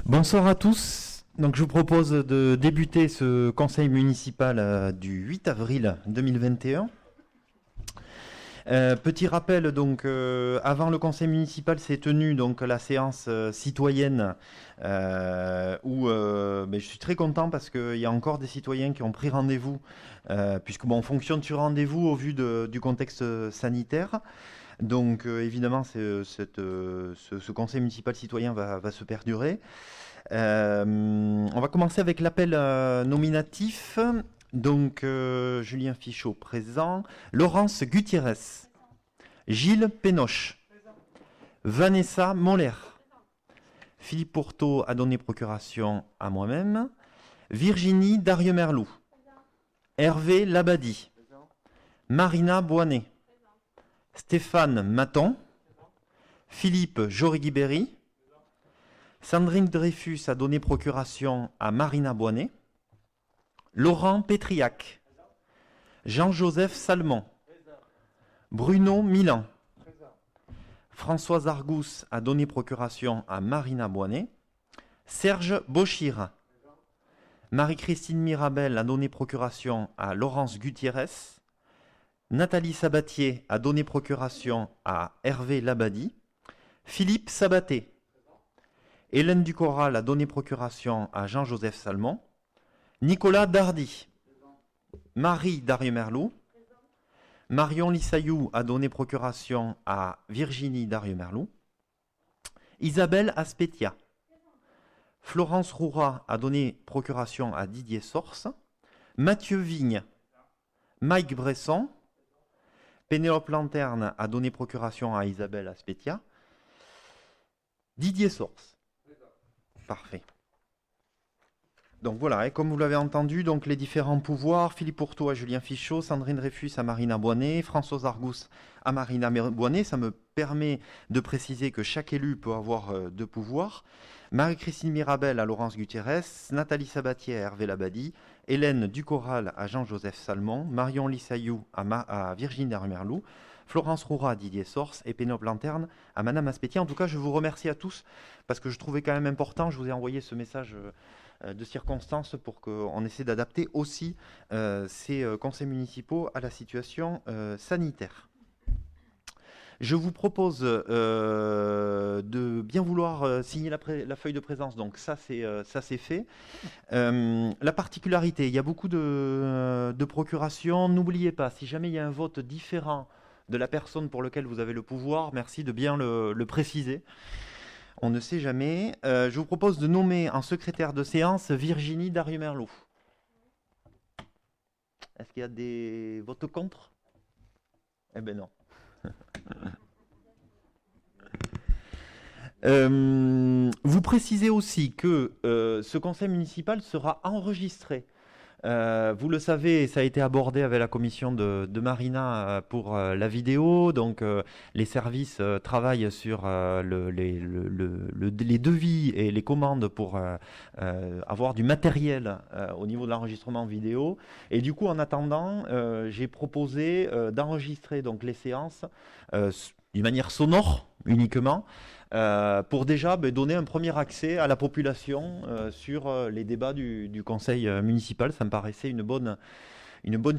Bonsoir à tous. Donc, je vous propose de débuter ce conseil municipal du 8 avril 2021. Petit rappel, donc, avant le conseil municipal s'est tenue donc la séance citoyenne où je suis très content parce qu'il y a encore des citoyens qui ont pris rendez-vous puisque bon, on fonctionne sur rendez-vous au vu du contexte sanitaire. Donc évidemment, ce conseil municipal citoyen va se perdurer. On va commencer avec l'appel nominatif. Donc, Julien Fichot présent. Laurence Gutiérrez. Gilles Pénoche. Vanessa Moller. Philippe Pourteau a donné procuration à moi-même. Virginie Darieux-Merlou. Hervé Labadie. Marina Boinet. Stéphane Maton. Philippe Jorigui-Berry. Sandrine Dreyfus a donné procuration à Marina Boinet. Laurent Pétriac. Jean-Joseph Salmon. Bruno Milan. Françoise Argous a donné procuration à Marina Boinet. Serge Bochir. Marie-Christine Mirabel a donné procuration à Laurence Gutiérrez. Nathalie Sabatier a donné procuration à Hervé Labadie. Philippe Sabaté. Hélène Ducoral a donné procuration à Jean-Joseph Salmon. Nicolas Dardy. Marie Darieux-Merlou. Marion Lissayou a donné procuration à Virginie Darieux-Merlou. Isabelle Aspetia. Florence Roura a donné procuration à Didier Sorce. Mathieu Vigne. Mike Bresson. Pénélope Lanterne a donné procuration à Isabelle Aspetia. Didier Sorce. Parfait. Donc voilà, et comme vous l'avez entendu, donc les différents pouvoirs, Philippe Pourteau à Julien Fichot, Sandrine Dreyfus à Marina Boinet, Françoise Argous à Marina Boinet, ça me permet de préciser que chaque élu peut avoir deux pouvoirs. Marie-Christine Mirabel à Laurence Gutiérrez, Nathalie Sabatier à Hervé Labadie, Hélène Ducoral à Jean-Joseph Salmon, Marion Lissayou à Virginie Darieux-Merlou, Florence Roura à Didier Sorce et Pénélope Lanterne à Madame Aspetia. En tout cas, je vous remercie à tous parce que je trouvais quand même important, je vous ai envoyé ce message de circonstances pour qu'on essaie d'adapter aussi ces conseils municipaux à la situation sanitaire. Je vous propose de bien vouloir signer la feuille de présence, donc ça c'est fait. La particularité, il y a beaucoup de procurations. N'oubliez pas, si jamais il y a un vote différent de la personne pour laquelle vous avez le pouvoir, merci de bien le préciser. On ne sait jamais. Je vous propose de nommer en secrétaire de séance Virginie Darieux-Merlou. Est-ce qu'il y a des votes contre? Eh bien non. Vous précisez aussi que ce conseil municipal sera enregistré. Vous le savez, ça a été abordé avec la commission de Marina pour la vidéo. Donc, les services travaillent sur les devis et les commandes pour avoir du matériel au niveau de l'enregistrement vidéo. Et du coup, en attendant, j'ai proposé d'enregistrer donc les séances d'une manière sonore uniquement. Pour déjà donner un premier accès à la population sur les débats du conseil municipal. Ça me paraissait une bonne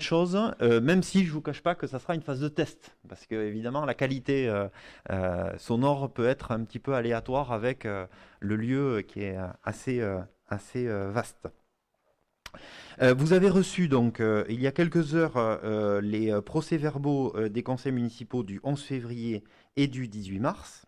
chose, même si je ne vous cache pas que ça sera une phase de test, parce que évidemment la qualité sonore peut être un petit peu aléatoire avec le lieu qui est assez vaste. Vous avez reçu donc il y a quelques heures les procès-verbaux des conseils municipaux du 11 février et du 18 mars.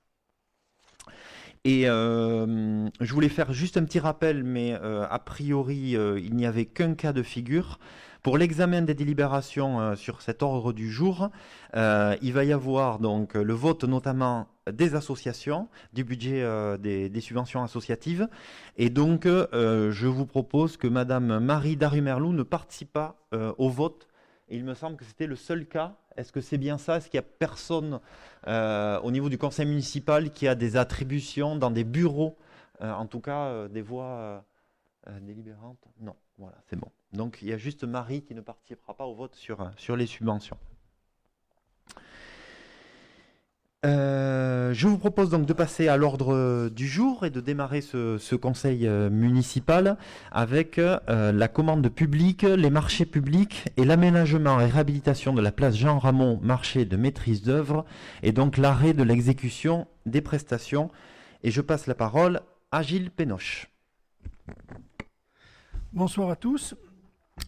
Et je voulais faire juste un petit rappel, mais a priori, il n'y avait qu'un cas de figure. Pour l'examen des délibérations sur cet ordre du jour, il va y avoir donc le vote notamment des associations, du budget des subventions associatives. Et donc, je vous propose que Madame Marie Darieux-Merlou ne participe pas au vote. Et il me semble que c'était le seul cas. Est-ce que c'est bien ça? Est-ce qu'il n'y a personne au niveau du conseil municipal qui a des attributions dans des bureaux, en tout cas des voix délibérantes? Non, voilà, c'est bon. Donc il y a juste Marie qui ne participera pas au vote sur les subventions. Je vous propose donc de passer à l'ordre du jour et de démarrer ce conseil municipal avec la commande publique, les marchés publics et l'aménagement et réhabilitation de la place Jean Ramon, marché de maîtrise d'œuvre, et donc l'arrêt de l'exécution des prestations. Et je passe la parole à Gilles Pénoche. Bonsoir à tous.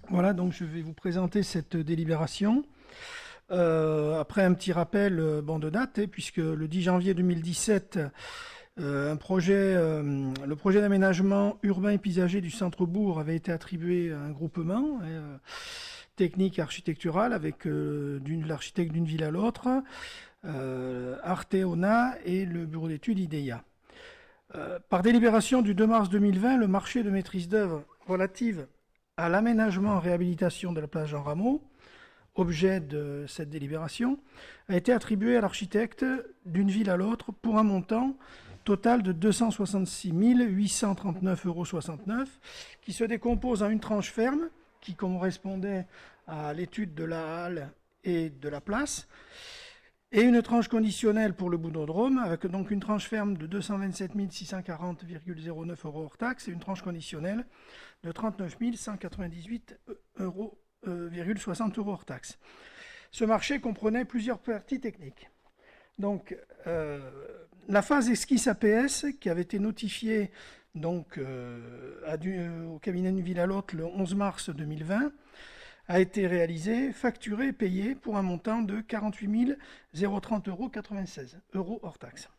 Voilà, donc je vais vous présenter cette délibération. Après un petit rappel de date, puisque le 10 janvier 2017, le projet d'aménagement urbain et paysager du centre-bourg avait été attribué à un groupement technique et architectural avec l'architecte d'une ville à l'autre, Arteona et le bureau d'études IDEA. Par délibération du 2 mars 2020, le marché de maîtrise d'œuvre relative à l'aménagement et réhabilitation de la place Jean Ramon, objet de cette délibération, a été attribué à l'architecte d'une ville à l'autre pour un montant total de 266 839,69 €, qui se décompose en une tranche ferme, qui correspondait à l'étude de la halle et de la place, et une tranche conditionnelle pour le boudodrome, avec donc une tranche ferme de 227 640,09 € hors taxe et une tranche conditionnelle de 39 198,60 € hors taxe. Ce marché comprenait plusieurs parties techniques. Donc, la phase esquisse APS, qui avait été notifiée donc, au cabinet d'une ville à l'autre le 11 mars 2020, a été réalisée, facturée et payée pour un montant de 48 030,96 € hors taxe.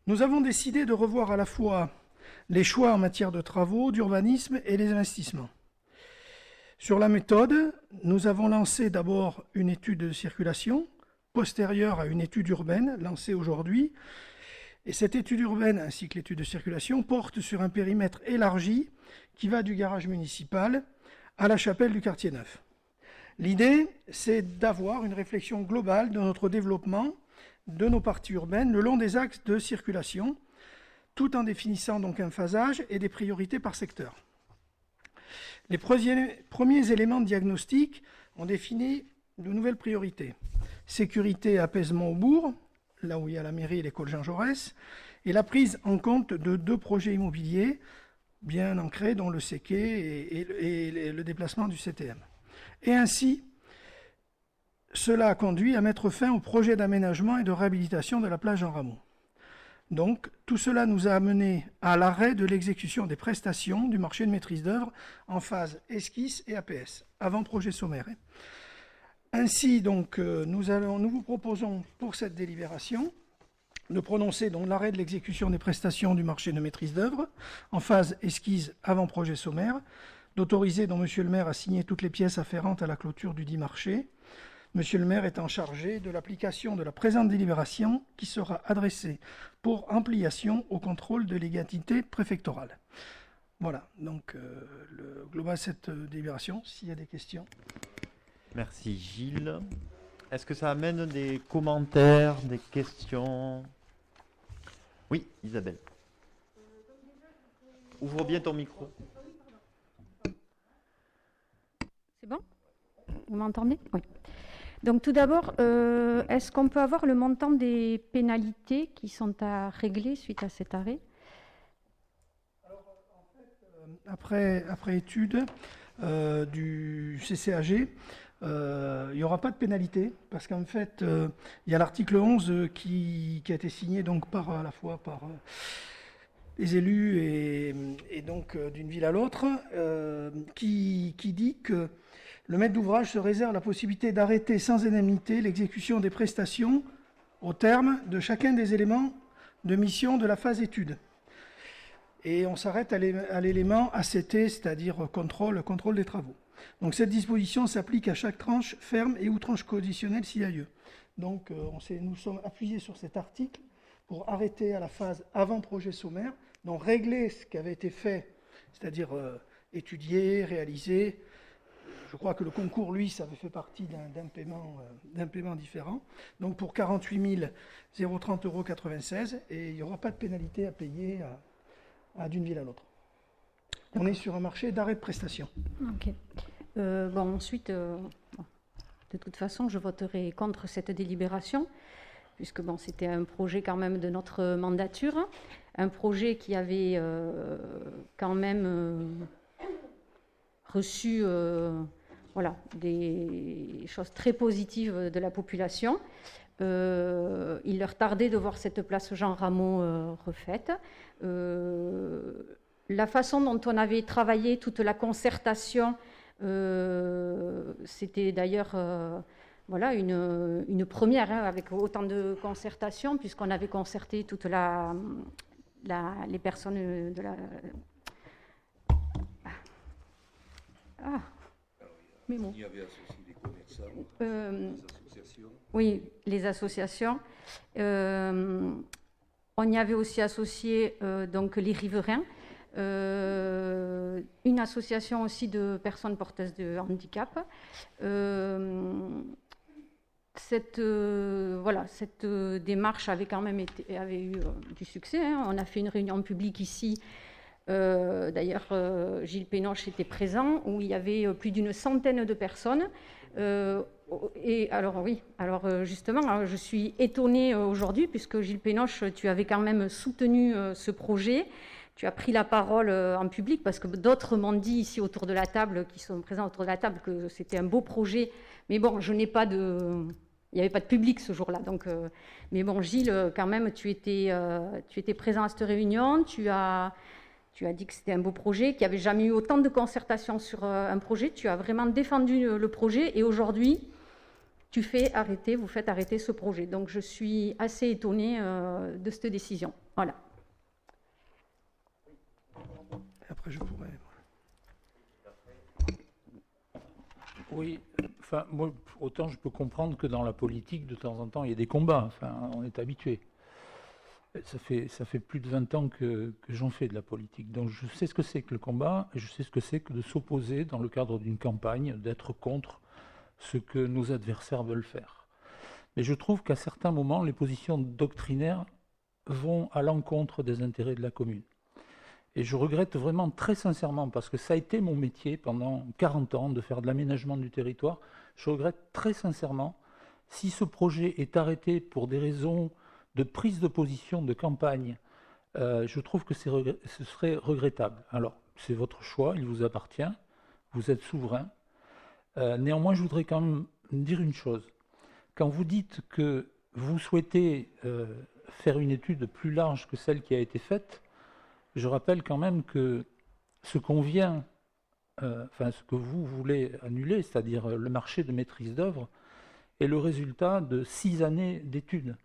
Nous avons décidé de revoir à la fois les choix en matière de travaux, d'urbanisme et les investissements. Sur la méthode, nous avons lancé d'abord une étude de circulation, postérieure à une étude urbaine lancée aujourd'hui. Et cette étude urbaine ainsi que l'étude de circulation portent sur un périmètre élargi qui va du garage municipal à la chapelle du quartier neuf. L'idée, c'est d'avoir une réflexion globale de notre développement de nos parties urbaines le long des axes de circulation, tout en définissant donc un phasage et des priorités par secteur. Les premiers éléments de diagnostic ont défini de nouvelles priorités. Sécurité et apaisement au bourg, là où il y a la mairie et l'école Jean Jaurès, et la prise en compte de 2 projets immobiliers bien ancrés, dont le CEQ et le déplacement du CTM. Et ainsi, cela a conduit à mettre fin au projet d'aménagement et de réhabilitation de la place Jean Ramon. Donc, tout cela nous a amené à l'arrêt de l'exécution des prestations du marché de maîtrise d'œuvre en phase esquisse et APS, avant projet sommaire. Ainsi, donc, nous vous proposons pour cette délibération de prononcer donc l'arrêt de l'exécution des prestations du marché de maîtrise d'œuvre en phase esquisse avant projet sommaire, d'autoriser donc Monsieur le maire à signer toutes les pièces afférentes à la clôture du dit marché. Monsieur le maire étant chargé de l'application de la présente délibération qui sera adressée pour ampliation au contrôle de légalité préfectorale. Voilà, donc le global de cette délibération, s'il y a des questions. Merci Gilles. Est-ce que ça amène des commentaires, des questions? Oui, Isabelle. Ouvre bien ton micro. C'est bon? Vous m'entendez? Oui. Donc tout d'abord, est-ce qu'on peut avoir le montant des pénalités qui sont à régler suite à cet arrêt? Alors, en fait, après étude du CCAG, il n'y aura pas de pénalité parce qu'en fait, il y a l'article 11 qui a été signé donc à la fois par les élus et donc d'une ville à l'autre, qui dit que le maître d'ouvrage se réserve la possibilité d'arrêter sans indemnité l'exécution des prestations au terme de chacun des éléments de mission de la phase étude. Et on s'arrête à l'élément ACT, c'est-à-dire contrôle des travaux. Donc cette disposition s'applique à chaque tranche ferme et ou tranche conditionnelle s'il y a lieu. Donc nous sommes appuyés sur cet article pour arrêter à la phase avant projet sommaire, donc régler ce qui avait été fait, c'est-à-dire étudier, réaliser. Je crois que le concours, lui, ça avait fait partie d'un paiement différent. Donc pour 48 030,96 € et il n'y aura pas de pénalité à payer d'une ville à l'autre. On est sur un marché d'arrêt de prestation. Ok. Ensuite, de toute façon, je voterai contre cette délibération. puisque bon, c'était un projet quand même de notre mandature, un projet qui avait quand même reçu voilà, des choses très positives de la population. Il leur tardait de voir cette place Jean Rameau refaite. La façon dont on avait travaillé toute la concertation, c'était d'ailleurs voilà, une première, hein, avec autant de concertation, puisqu'on avait concerté toutes les personnes de la... Mais bon. Il y avait associé les commerçants, les associations. Oui, les associations. On y avait aussi associé donc les riverains, une association aussi de personnes porteuses de handicap. Cette démarche avait quand même avait eu du succès, hein. On a fait une réunion publique ici. D'ailleurs, Gilles Pénoche était présent, où il y avait plus d'une centaine de personnes. Et alors oui, justement, je suis étonnée aujourd'hui, puisque Gilles Pénoche, tu avais quand même soutenu ce projet. Tu as pris la parole en public, parce que d'autres m'ont dit ici autour de la table, qui sont présents autour de la table, que c'était un beau projet. Mais bon, il n'y avait pas de public ce jour-là. Donc, mais bon, Gilles, quand même, tu étais présent à cette réunion. Tu as dit que c'était un beau projet, qu'il n'y avait jamais eu autant de concertation sur un projet. Tu as vraiment défendu le projet et aujourd'hui, vous faites arrêter ce projet. Donc, je suis assez étonnée de cette décision. Voilà. Et après, je pourrais... Oui, enfin, moi, autant je peux comprendre que dans la politique, de temps en temps, il y a des combats. Enfin, on est habitué. Ça fait plus de 20 ans que j'en fais de la politique. Donc je sais ce que c'est que le combat, et je sais ce que c'est que de s'opposer dans le cadre d'une campagne, d'être contre ce que nos adversaires veulent faire. Mais je trouve qu'à certains moments, les positions doctrinaires vont à l'encontre des intérêts de la commune. Et je regrette vraiment très sincèrement, parce que ça a été mon métier pendant 40 ans, de faire de l'aménagement du territoire, je regrette très sincèrement si ce projet est arrêté pour des raisons de prise de position, de campagne, je trouve que ce serait regrettable. Alors, c'est votre choix, il vous appartient, vous êtes souverain. Néanmoins, je voudrais quand même dire une chose. Quand vous dites que vous souhaitez faire une étude plus large que celle qui a été faite, je rappelle quand même que ce qu'on vient, ce que vous voulez annuler, c'est-à-dire le marché de maîtrise d'œuvre, est le résultat de 6 années d'études.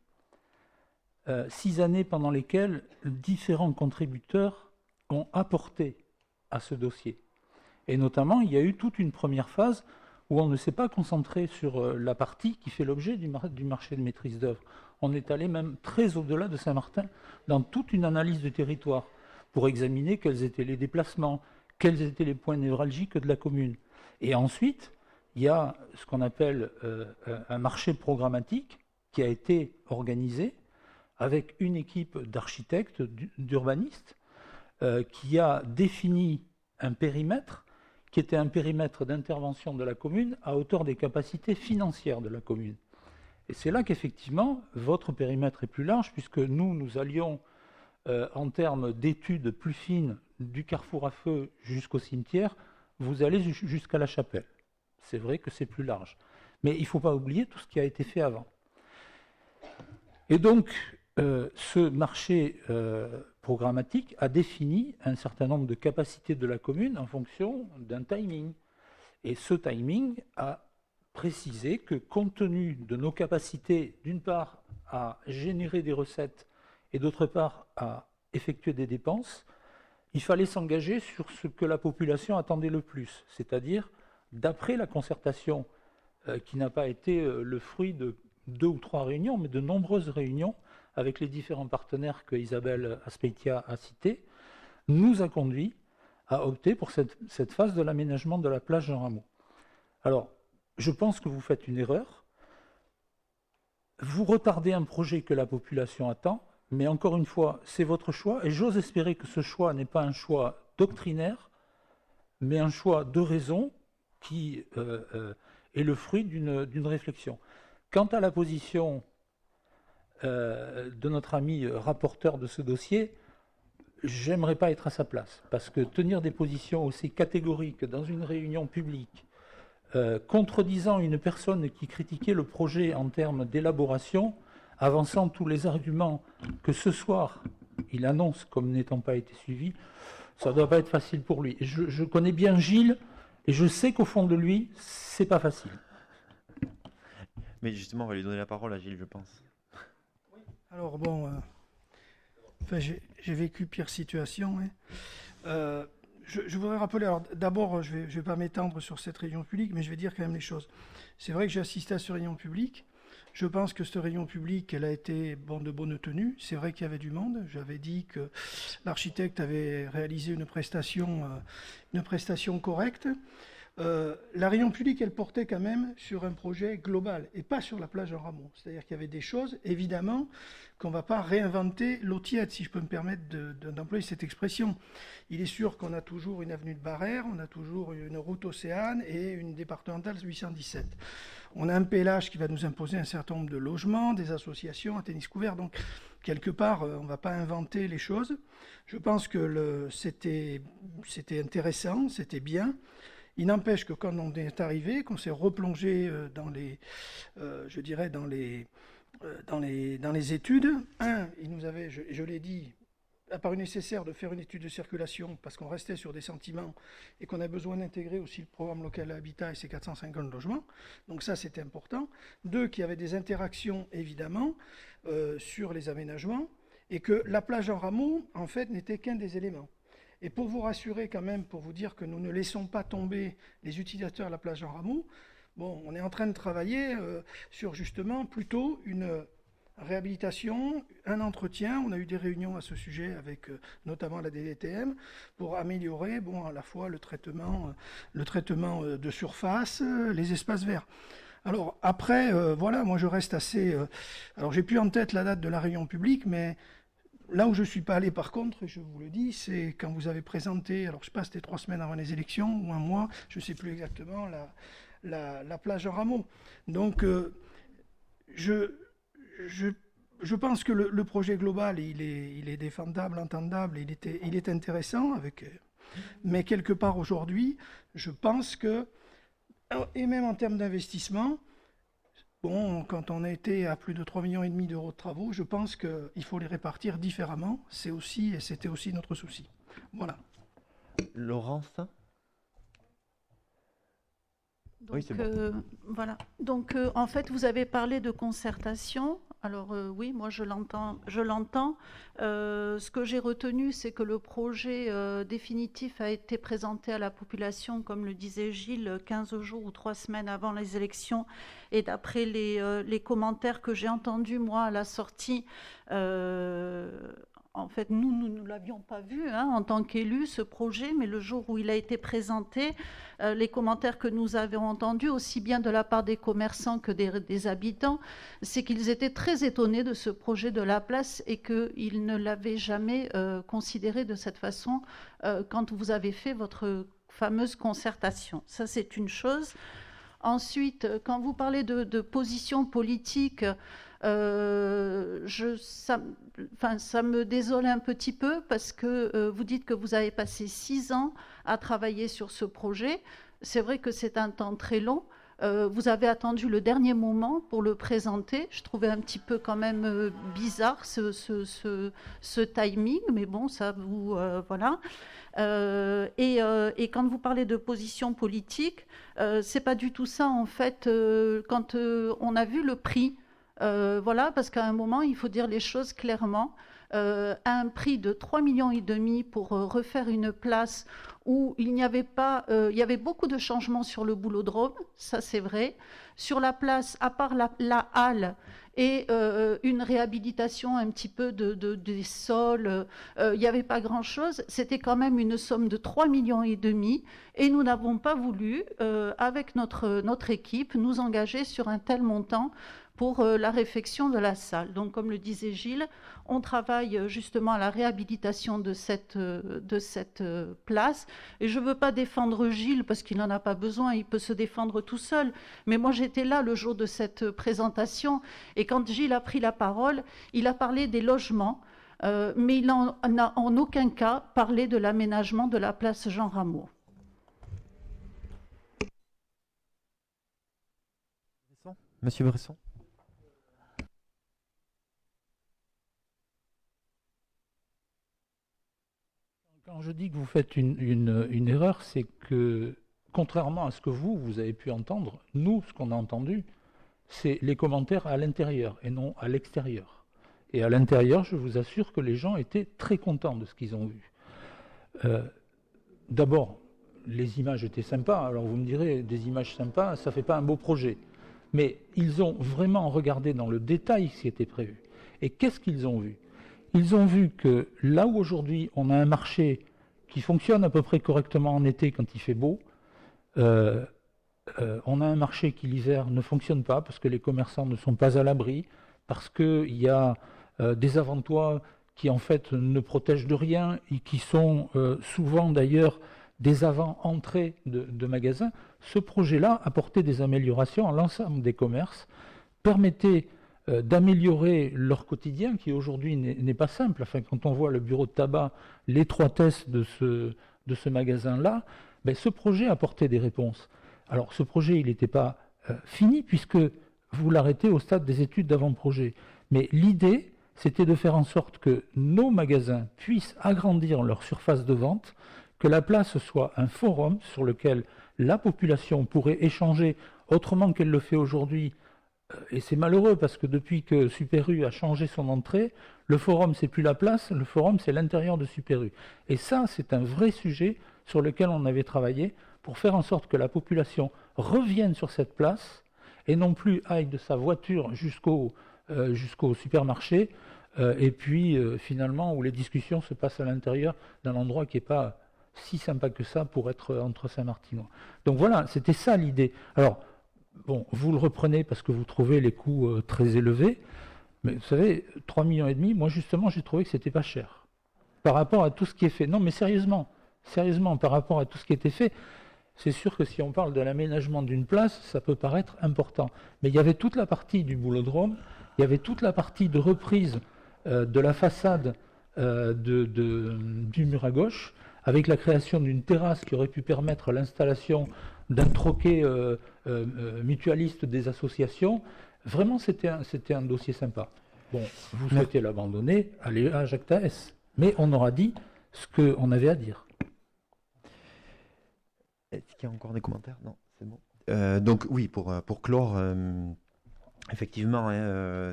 6 années pendant lesquelles différents contributeurs ont apporté à ce dossier. Et notamment, il y a eu toute une première phase où on ne s'est pas concentré sur la partie qui fait l'objet du marché de maîtrise d'œuvre. On est allé même très au-delà de Saint-Martin dans toute une analyse du territoire pour examiner quels étaient les déplacements, quels étaient les points névralgiques de la commune. Et ensuite, il y a ce qu'on appelle un marché programmatique qui a été organisé avec une équipe d'architectes, d'urbanistes, qui a défini un périmètre qui était un périmètre d'intervention de la commune à hauteur des capacités financières de la commune. Et c'est là qu'effectivement, votre périmètre est plus large, puisque nous allions, en termes d'études plus fines, du carrefour à feu jusqu'au cimetière, vous allez jusqu'à la chapelle. C'est vrai que c'est plus large. Mais il ne faut pas oublier tout ce qui a été fait avant. Et donc, ce marché programmatique a défini un certain nombre de capacités de la commune en fonction d'un timing. Et ce timing a précisé que, compte tenu de nos capacités, d'une part, à générer des recettes et d'autre part, à effectuer des dépenses, il fallait s'engager sur ce que la population attendait le plus, c'est-à-dire, d'après la concertation, qui n'a pas été le fruit de 2 ou 3 réunions, mais de nombreuses réunions avec les différents partenaires que Isabelle Aspeitia a cités, nous a conduit à opter pour cette phase de l'aménagement de la place Jean Rameau. Alors, je pense que vous faites une erreur. Vous retardez un projet que la population attend, mais encore une fois, c'est votre choix, et j'ose espérer que ce choix n'est pas un choix doctrinaire, mais un choix de raison qui est le fruit d'une réflexion. Quant à la position de notre ami rapporteur de ce dossier, j'aimerais pas être à sa place, parce que tenir des positions aussi catégoriques dans une réunion publique, contredisant une personne qui critiquait le projet en termes d'élaboration, avançant tous les arguments que ce soir il annonce comme n'étant pas été suivis, ça ne doit pas être facile pour lui. Et je connais bien Gilles, et je sais qu'au fond de lui, c'est pas facile. Mais justement, on va lui donner la parole à Gilles, je pense. Alors bon, j'ai vécu pire situation. Hein. Je voudrais rappeler, alors d'abord, je vais pas m'étendre sur cette réunion publique, mais je vais dire quand même les choses. C'est vrai que j'ai assisté à cette réunion publique. Je pense que cette réunion publique, elle a été de bonne tenue. C'est vrai qu'il y avait du monde. J'avais dit que l'architecte avait réalisé une prestation correcte. La réunion publique, elle portait quand même sur un projet global et pas sur la plage Jean Ramon. C'est-à-dire qu'il y avait des choses, évidemment, qu'on ne va pas réinventer l'eau tiède, si je peux me permettre d'employer cette expression. Il est sûr qu'on a toujours une avenue de Barrère, on a toujours une route Océane et une départementale 817. On a un PLH qui va nous imposer un certain nombre de logements, des associations, un tennis couvert. Donc, quelque part, on ne va pas inventer les choses. Je pense que c'était intéressant, c'était bien. Il n'empêche que quand on est arrivé, qu'on s'est replongé dans les études, il nous avait, je l'ai dit, apparu nécessaire de faire une étude de circulation parce qu'on restait sur des sentiments et qu'on a besoin d'intégrer aussi le programme local à l'habitat et ses 450 logements. Donc ça, c'était important. 2, qu'il y avait des interactions, évidemment, sur les aménagements et que la plage en rameau, en fait, n'était qu'un des éléments. Et pour vous rassurer quand même, pour vous dire que nous ne laissons pas tomber les utilisateurs de la plage en rameau, bon, on est en train de travailler sur justement plutôt une réhabilitation, un entretien. On a eu des réunions à ce sujet avec notamment la DDTM pour améliorer à la fois le traitement de surface, les espaces verts. Alors après, voilà, moi je reste assez... alors j'ai plus en tête la date de la réunion publique, mais... Là où je ne suis pas allé, par contre, et je vous le dis, c'est quand vous avez présenté, alors je sais pas, c'était 3 semaines avant les élections, ou un mois, je ne sais plus exactement, la plage en rameau. Donc, je pense que le projet global, il est défendable, entendable, il est intéressant, mais quelque part aujourd'hui, je pense que, et même en termes d'investissement, bon, quand on a été à plus de 3,5 millions d'euros de travaux, je pense qu'il faut les répartir différemment. C'était aussi notre souci. Voilà. Laurence ? Donc, oui, c'est bon. Voilà. Donc, en fait, vous avez parlé de concertation. Alors, oui, moi, je l'entends. Ce que j'ai retenu, c'est que le projet définitif a été présenté à la population, comme le disait Gilles, 15 jours ou 3 semaines avant les élections. Et d'après les commentaires que j'ai entendus, moi, à la sortie... En fait, nous ne l'avions pas vu en tant qu'élus, ce projet, mais le jour où il a été présenté, les commentaires que nous avons entendus, aussi bien de la part des commerçants que des habitants, c'est qu'ils étaient très étonnés de ce projet de la place et qu'ils ne l'avaient jamais considéré de cette façon quand vous avez fait votre fameuse concertation. Ça, c'est une chose. Ensuite, quand vous parlez de position politique... ça me désole un petit peu parce que vous dites que vous avez passé 6 ans à travailler sur ce projet. C'est vrai que c'est un temps très long. Vous avez attendu le dernier moment pour le présenter. Je trouvais un petit peu quand même bizarre ce timing, mais bon, ça vous... voilà. Et quand vous parlez de position politique, c'est pas du tout ça en fait. Quand on a vu le prix, voilà, parce qu'à un moment, il faut dire les choses clairement. À un prix de 3,5 millions pour refaire une place où il n'y avait pas... il y avait beaucoup de changements sur le boulodrome, ça c'est vrai. Sur la place, à part la halle et une réhabilitation un petit peu des sols, il n'y avait pas grand-chose. C'était quand même une somme de 3,5 millions et nous n'avons pas voulu, avec notre équipe, nous engager sur un tel montant pour la réfection de la salle. Donc, comme le disait Gilles, on travaille justement à la réhabilitation de cette place. Et je ne veux pas défendre Gilles parce qu'il n'en a pas besoin, il peut se défendre tout seul. Mais moi, j'étais là le jour de cette présentation. Et quand Gilles a pris la parole, il a parlé des logements, mais il n'a en aucun cas parlé de l'aménagement de la place Jean Rameau. Monsieur Bresson. Quand je dis que vous faites une erreur, c'est que, contrairement à ce que vous avez pu entendre, nous, ce qu'on a entendu, c'est les commentaires à l'intérieur et non à l'extérieur. Et à l'intérieur, je vous assure que les gens étaient très contents de ce qu'ils ont vu. D'abord, les images étaient sympas. Alors vous me direz, des images sympas, ça ne fait pas un beau projet. Mais ils ont vraiment regardé dans le détail ce qui était prévu. Et qu'est-ce qu'ils ont vu? Ils ont vu que là où aujourd'hui on a un marché qui fonctionne à peu près correctement en été quand il fait beau, on a un marché qui l'hiver ne fonctionne pas parce que les commerçants ne sont pas à l'abri, parce qu'il y a des avant-toits qui en fait ne protègent de rien et qui sont souvent d'ailleurs des avant-entrées de magasins. Ce projet-là apportait des améliorations à l'ensemble des commerces, permettait d'améliorer leur quotidien qui aujourd'hui n'est pas simple. Enfin, quand on voit le bureau de tabac, l'étroitesse de ce magasin-là, ben, ce projet apportait des réponses. Alors ce projet, il n'était pas fini puisque vous l'arrêtez au stade des études d'avant-projet. Mais l'idée, c'était de faire en sorte que nos magasins puissent agrandir leur surface de vente, que la place soit un forum sur lequel la population pourrait échanger autrement qu'elle le fait aujourd'hui. Et c'est malheureux parce que depuis que Super U a changé son entrée, le forum c'est plus la place, le forum c'est l'intérieur de Super U. Et ça, c'est un vrai sujet sur lequel on avait travaillé pour faire en sorte que la population revienne sur cette place et non plus aille de sa voiture jusqu'au supermarché et puis finalement où les discussions se passent à l'intérieur d'un endroit qui n'est pas si sympa que ça pour être entre Saint-Martinois. Donc voilà, c'était ça l'idée. Alors, bon, vous le reprenez parce que vous trouvez les coûts très élevés, mais vous savez, 3,5 millions, moi justement, j'ai trouvé que c'était pas cher. Par rapport à tout ce qui est fait. Non, mais sérieusement, par rapport à tout ce qui était fait, c'est sûr que si on parle de l'aménagement d'une place, ça peut paraître important. Mais il y avait toute la partie du boulodrome, il y avait toute la partie de reprise de la façade du mur à gauche, avec la création d'une terrasse qui aurait pu permettre l'installation d'un troquet mutualiste des associations. Vraiment, c'était un dossier sympa. Bon, vous souhaitez l'abandonner, allez à Jacta S. Mais on aura dit ce qu'on avait à dire. Est-ce qu'il y a encore des commentaires? Non, c'est bon. Donc oui, pour clore, effectivement,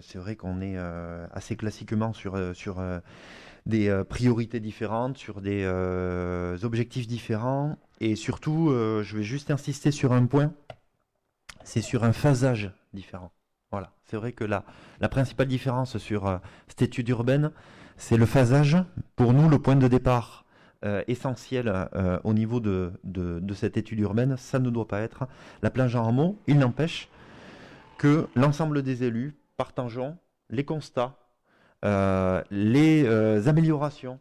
c'est vrai qu'on est assez classiquement sur des priorités différentes, sur des objectifs différents. Et surtout, je vais juste insister sur un point, c'est sur un phasage différent. Voilà, c'est vrai que la principale différence sur cette étude urbaine, c'est le phasage. Pour nous, le point de départ essentiel au niveau de cette étude urbaine, ça ne doit pas être la place Jean Rameau. Il n'empêche que l'ensemble des élus partageons les constats, les améliorations,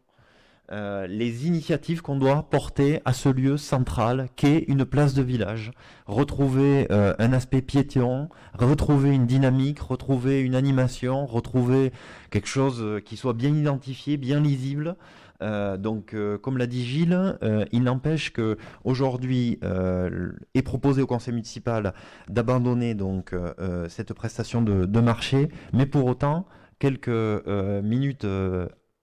les initiatives qu'on doit porter à ce lieu central qu'est une place de village. Retrouver un aspect piéton, retrouver une dynamique, retrouver une animation, retrouver quelque chose qui soit bien identifié, bien lisible. Donc, comme l'a dit Gilles, il n'empêche qu'aujourd'hui est proposé au conseil municipal d'abandonner donc cette prestation de marché, mais pour autant, quelques minutes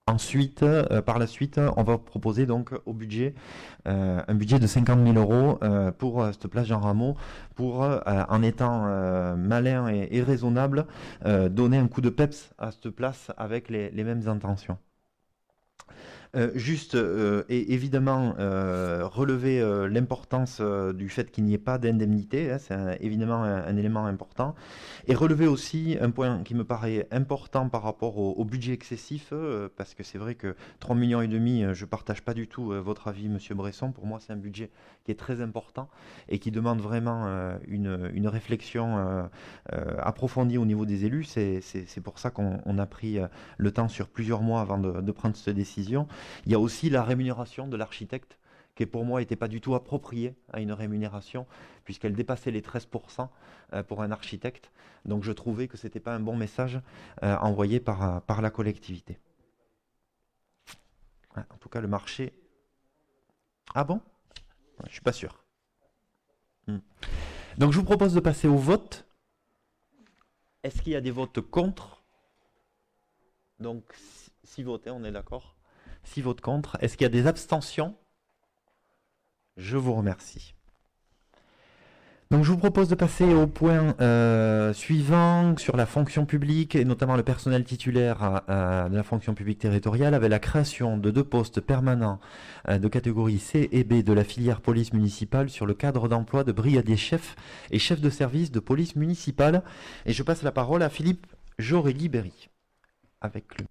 ensuite, par la suite, on va proposer donc au budget un budget de 50 000 euros pour cette place Jean Rameau, pour, en étant malin et raisonnable, donner un coup de peps à cette place avec les mêmes intentions. Et évidemment, relever l'importance du fait qu'il n'y ait pas d'indemnité, hein, c'est évidemment un élément important. Et relever aussi un point qui me paraît important par rapport au budget excessif, parce que c'est vrai que 3,5 millions, je ne partage pas du tout votre avis, Monsieur Bresson. Pour moi, c'est un budget qui est très important et qui demande vraiment une réflexion approfondie au niveau des élus. C'est pour ça qu'on a pris le temps sur plusieurs mois avant de prendre cette décision. Il y a aussi la rémunération de l'architecte, qui pour moi n'était pas du tout appropriée à une rémunération, puisqu'elle dépassait les 13% pour un architecte. Donc je trouvais que ce n'était pas un bon message envoyé par la collectivité. Ouais, en tout cas, le marché... Ah bon? Je ne suis pas sûr. Donc je vous propose de passer au vote. Est-ce qu'il y a des votes contre? Donc 6 votés, on est d'accord? 6 votes contre. Est-ce qu'il y a des abstentions? Je vous remercie. Donc je vous propose de passer au point suivant sur la fonction publique et notamment le personnel titulaire de la fonction publique territoriale, avec la création de 2 postes permanents de catégorie C et B de la filière police municipale sur le cadre d'emploi de brigadier chef et chef de service de police municipale. Et je passe la parole à Philippe Jorelli-Berry. Avec le...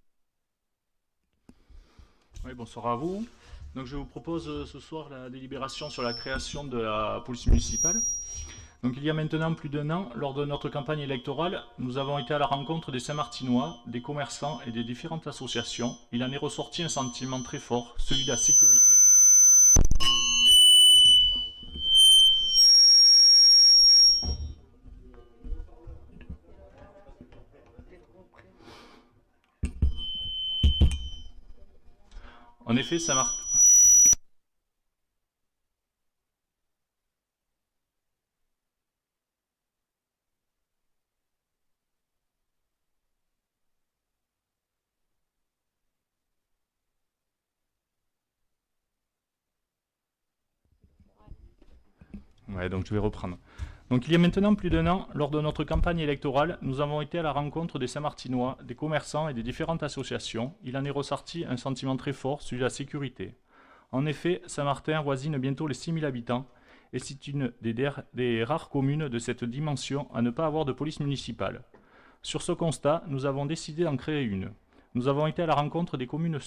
Oui, bonsoir à vous. Donc, je vous propose ce soir la délibération sur la création de la police municipale. Donc, il y a maintenant plus d'1 an, lors de notre campagne électorale, nous avons été à la rencontre des Saint-Martinois, des commerçants et des différentes associations. Il en est ressorti un sentiment très fort, celui de la sécurité. En effet, Saint-Martin... Ouais, donc je vais reprendre. Donc il y a maintenant plus d'1 an, lors de notre campagne électorale, nous avons été à la rencontre des Saint-Martinois, des commerçants et des différentes associations. Il en est ressorti un sentiment très fort, celui de la sécurité. En effet, Saint-Martin voisine bientôt les 6000 habitants et c'est une des rares communes de cette dimension à ne pas avoir de police municipale. Sur ce constat, nous avons décidé d'en créer une. Nous avons été à la rencontre des communes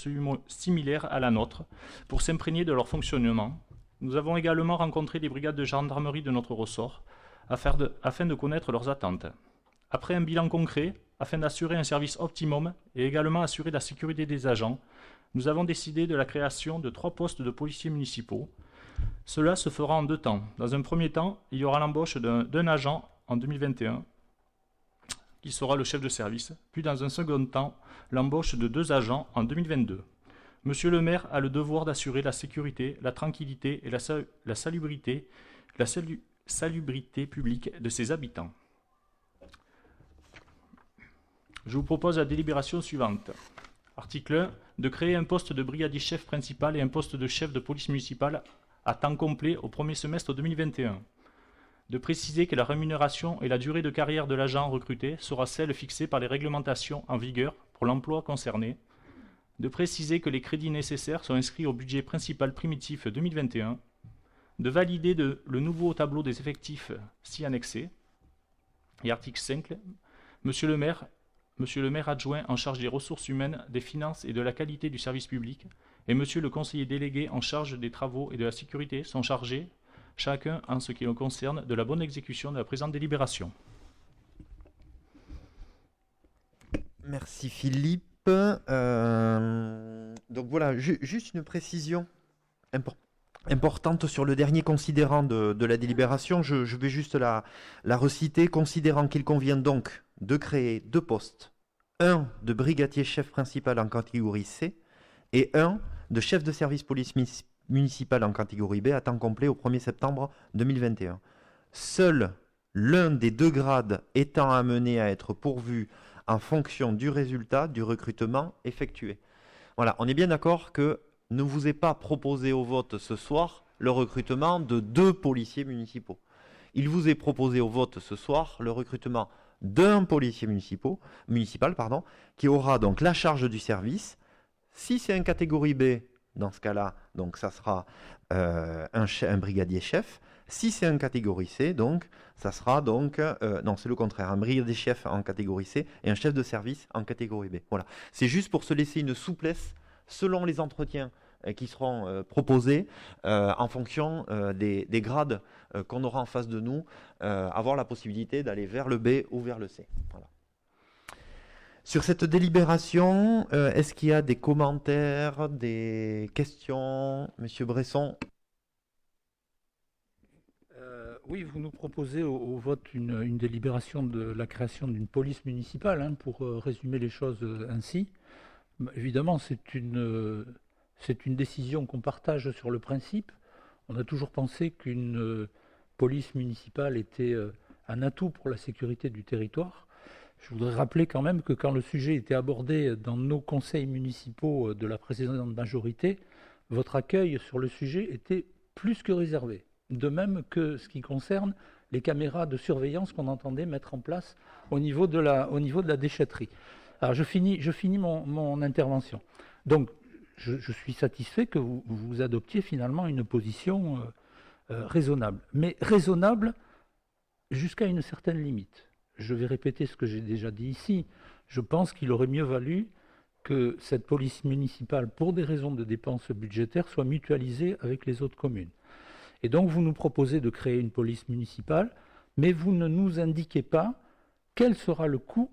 similaires à la nôtre pour s'imprégner de leur fonctionnement. Nous avons également rencontré des brigades de gendarmerie de notre ressort afin de connaître leurs attentes. Après un bilan concret, afin d'assurer un service optimum et également assurer la sécurité des agents, nous avons décidé de la création de 3 postes de policiers municipaux. Cela se fera en 2 temps. Dans un premier temps, il y aura l'embauche d'un agent en 2021, qui sera le chef de service, puis dans un second temps, l'embauche de 2 agents en 2022. Monsieur le maire a le devoir d'assurer la sécurité, la tranquillité et la salubrité publique de ses habitants. Je vous propose la délibération suivante. Article 1. De créer un poste de brigadier chef principal et un poste de chef de police municipale à temps complet au premier semestre 2021. De préciser que la rémunération et la durée de carrière de l'agent recruté sera celle fixée par les réglementations en vigueur pour l'emploi concerné. De préciser que les crédits nécessaires sont inscrits au budget principal primitif 2021, de valider le nouveau tableau des effectifs si annexé. Et article 5, Monsieur le maire adjoint en charge des ressources humaines, des finances et de la qualité du service public, et Monsieur le conseiller délégué en charge des travaux et de la sécurité sont chargés, chacun en ce qui le concerne, de la bonne exécution de la présente délibération. Merci Philippe. Donc voilà, juste une précision importante sur le dernier considérant de la délibération. Je vais juste la reciter. Considérant qu'il convient donc de créer 2 postes, un de brigadier chef principal en catégorie C et un de chef de service police municipale en catégorie B à temps complet au 1er septembre 2021. Seul l'un des 2 grades étant amené à être pourvu en fonction du résultat du recrutement effectué. Voilà, on est bien d'accord que ne vous est pas proposé au vote ce soir le recrutement de 2 policiers municipaux. Il vous est proposé au vote ce soir le recrutement d'un policier municipal, qui aura donc la charge du service, Si c'est un catégorie B, dans ce cas-là, donc ça sera un brigadier chef. Si c'est un catégorie C, donc ça sera donc non, c'est le contraire, un brigadier chef en catégorie C et un chef de service en catégorie B. Voilà, c'est juste pour se laisser une souplesse selon les entretiens qui seront proposés en fonction des grades qu'on aura en face de nous, avoir la possibilité d'aller vers le B ou vers le C. Voilà. Sur cette délibération, est-ce qu'il y a des commentaires, des questions, Monsieur Bresson? Oui, vous nous proposez au vote une délibération de la création d'une police municipale, hein, pour résumer les choses ainsi. Évidemment, c'est une décision qu'on partage sur le principe. On a toujours pensé qu'une police municipale était un atout pour la sécurité du territoire. Je voudrais rappeler quand même que quand le sujet était abordé dans nos conseils municipaux de la précédente majorité, votre accueil sur le sujet était plus que réservé. De même que ce qui concerne les caméras de surveillance qu'on entendait mettre en place au niveau de la déchetterie. Alors je finis mon intervention. Donc je suis satisfait que vous adoptiez finalement une position raisonnable. Mais raisonnable jusqu'à une certaine limite. Je vais répéter ce que j'ai déjà dit ici. Je pense qu'il aurait mieux valu que cette police municipale, pour des raisons de dépenses budgétaires, soit mutualisée avec les autres communes. Et donc vous nous proposez de créer une police municipale, mais vous ne nous indiquez pas quel sera le coût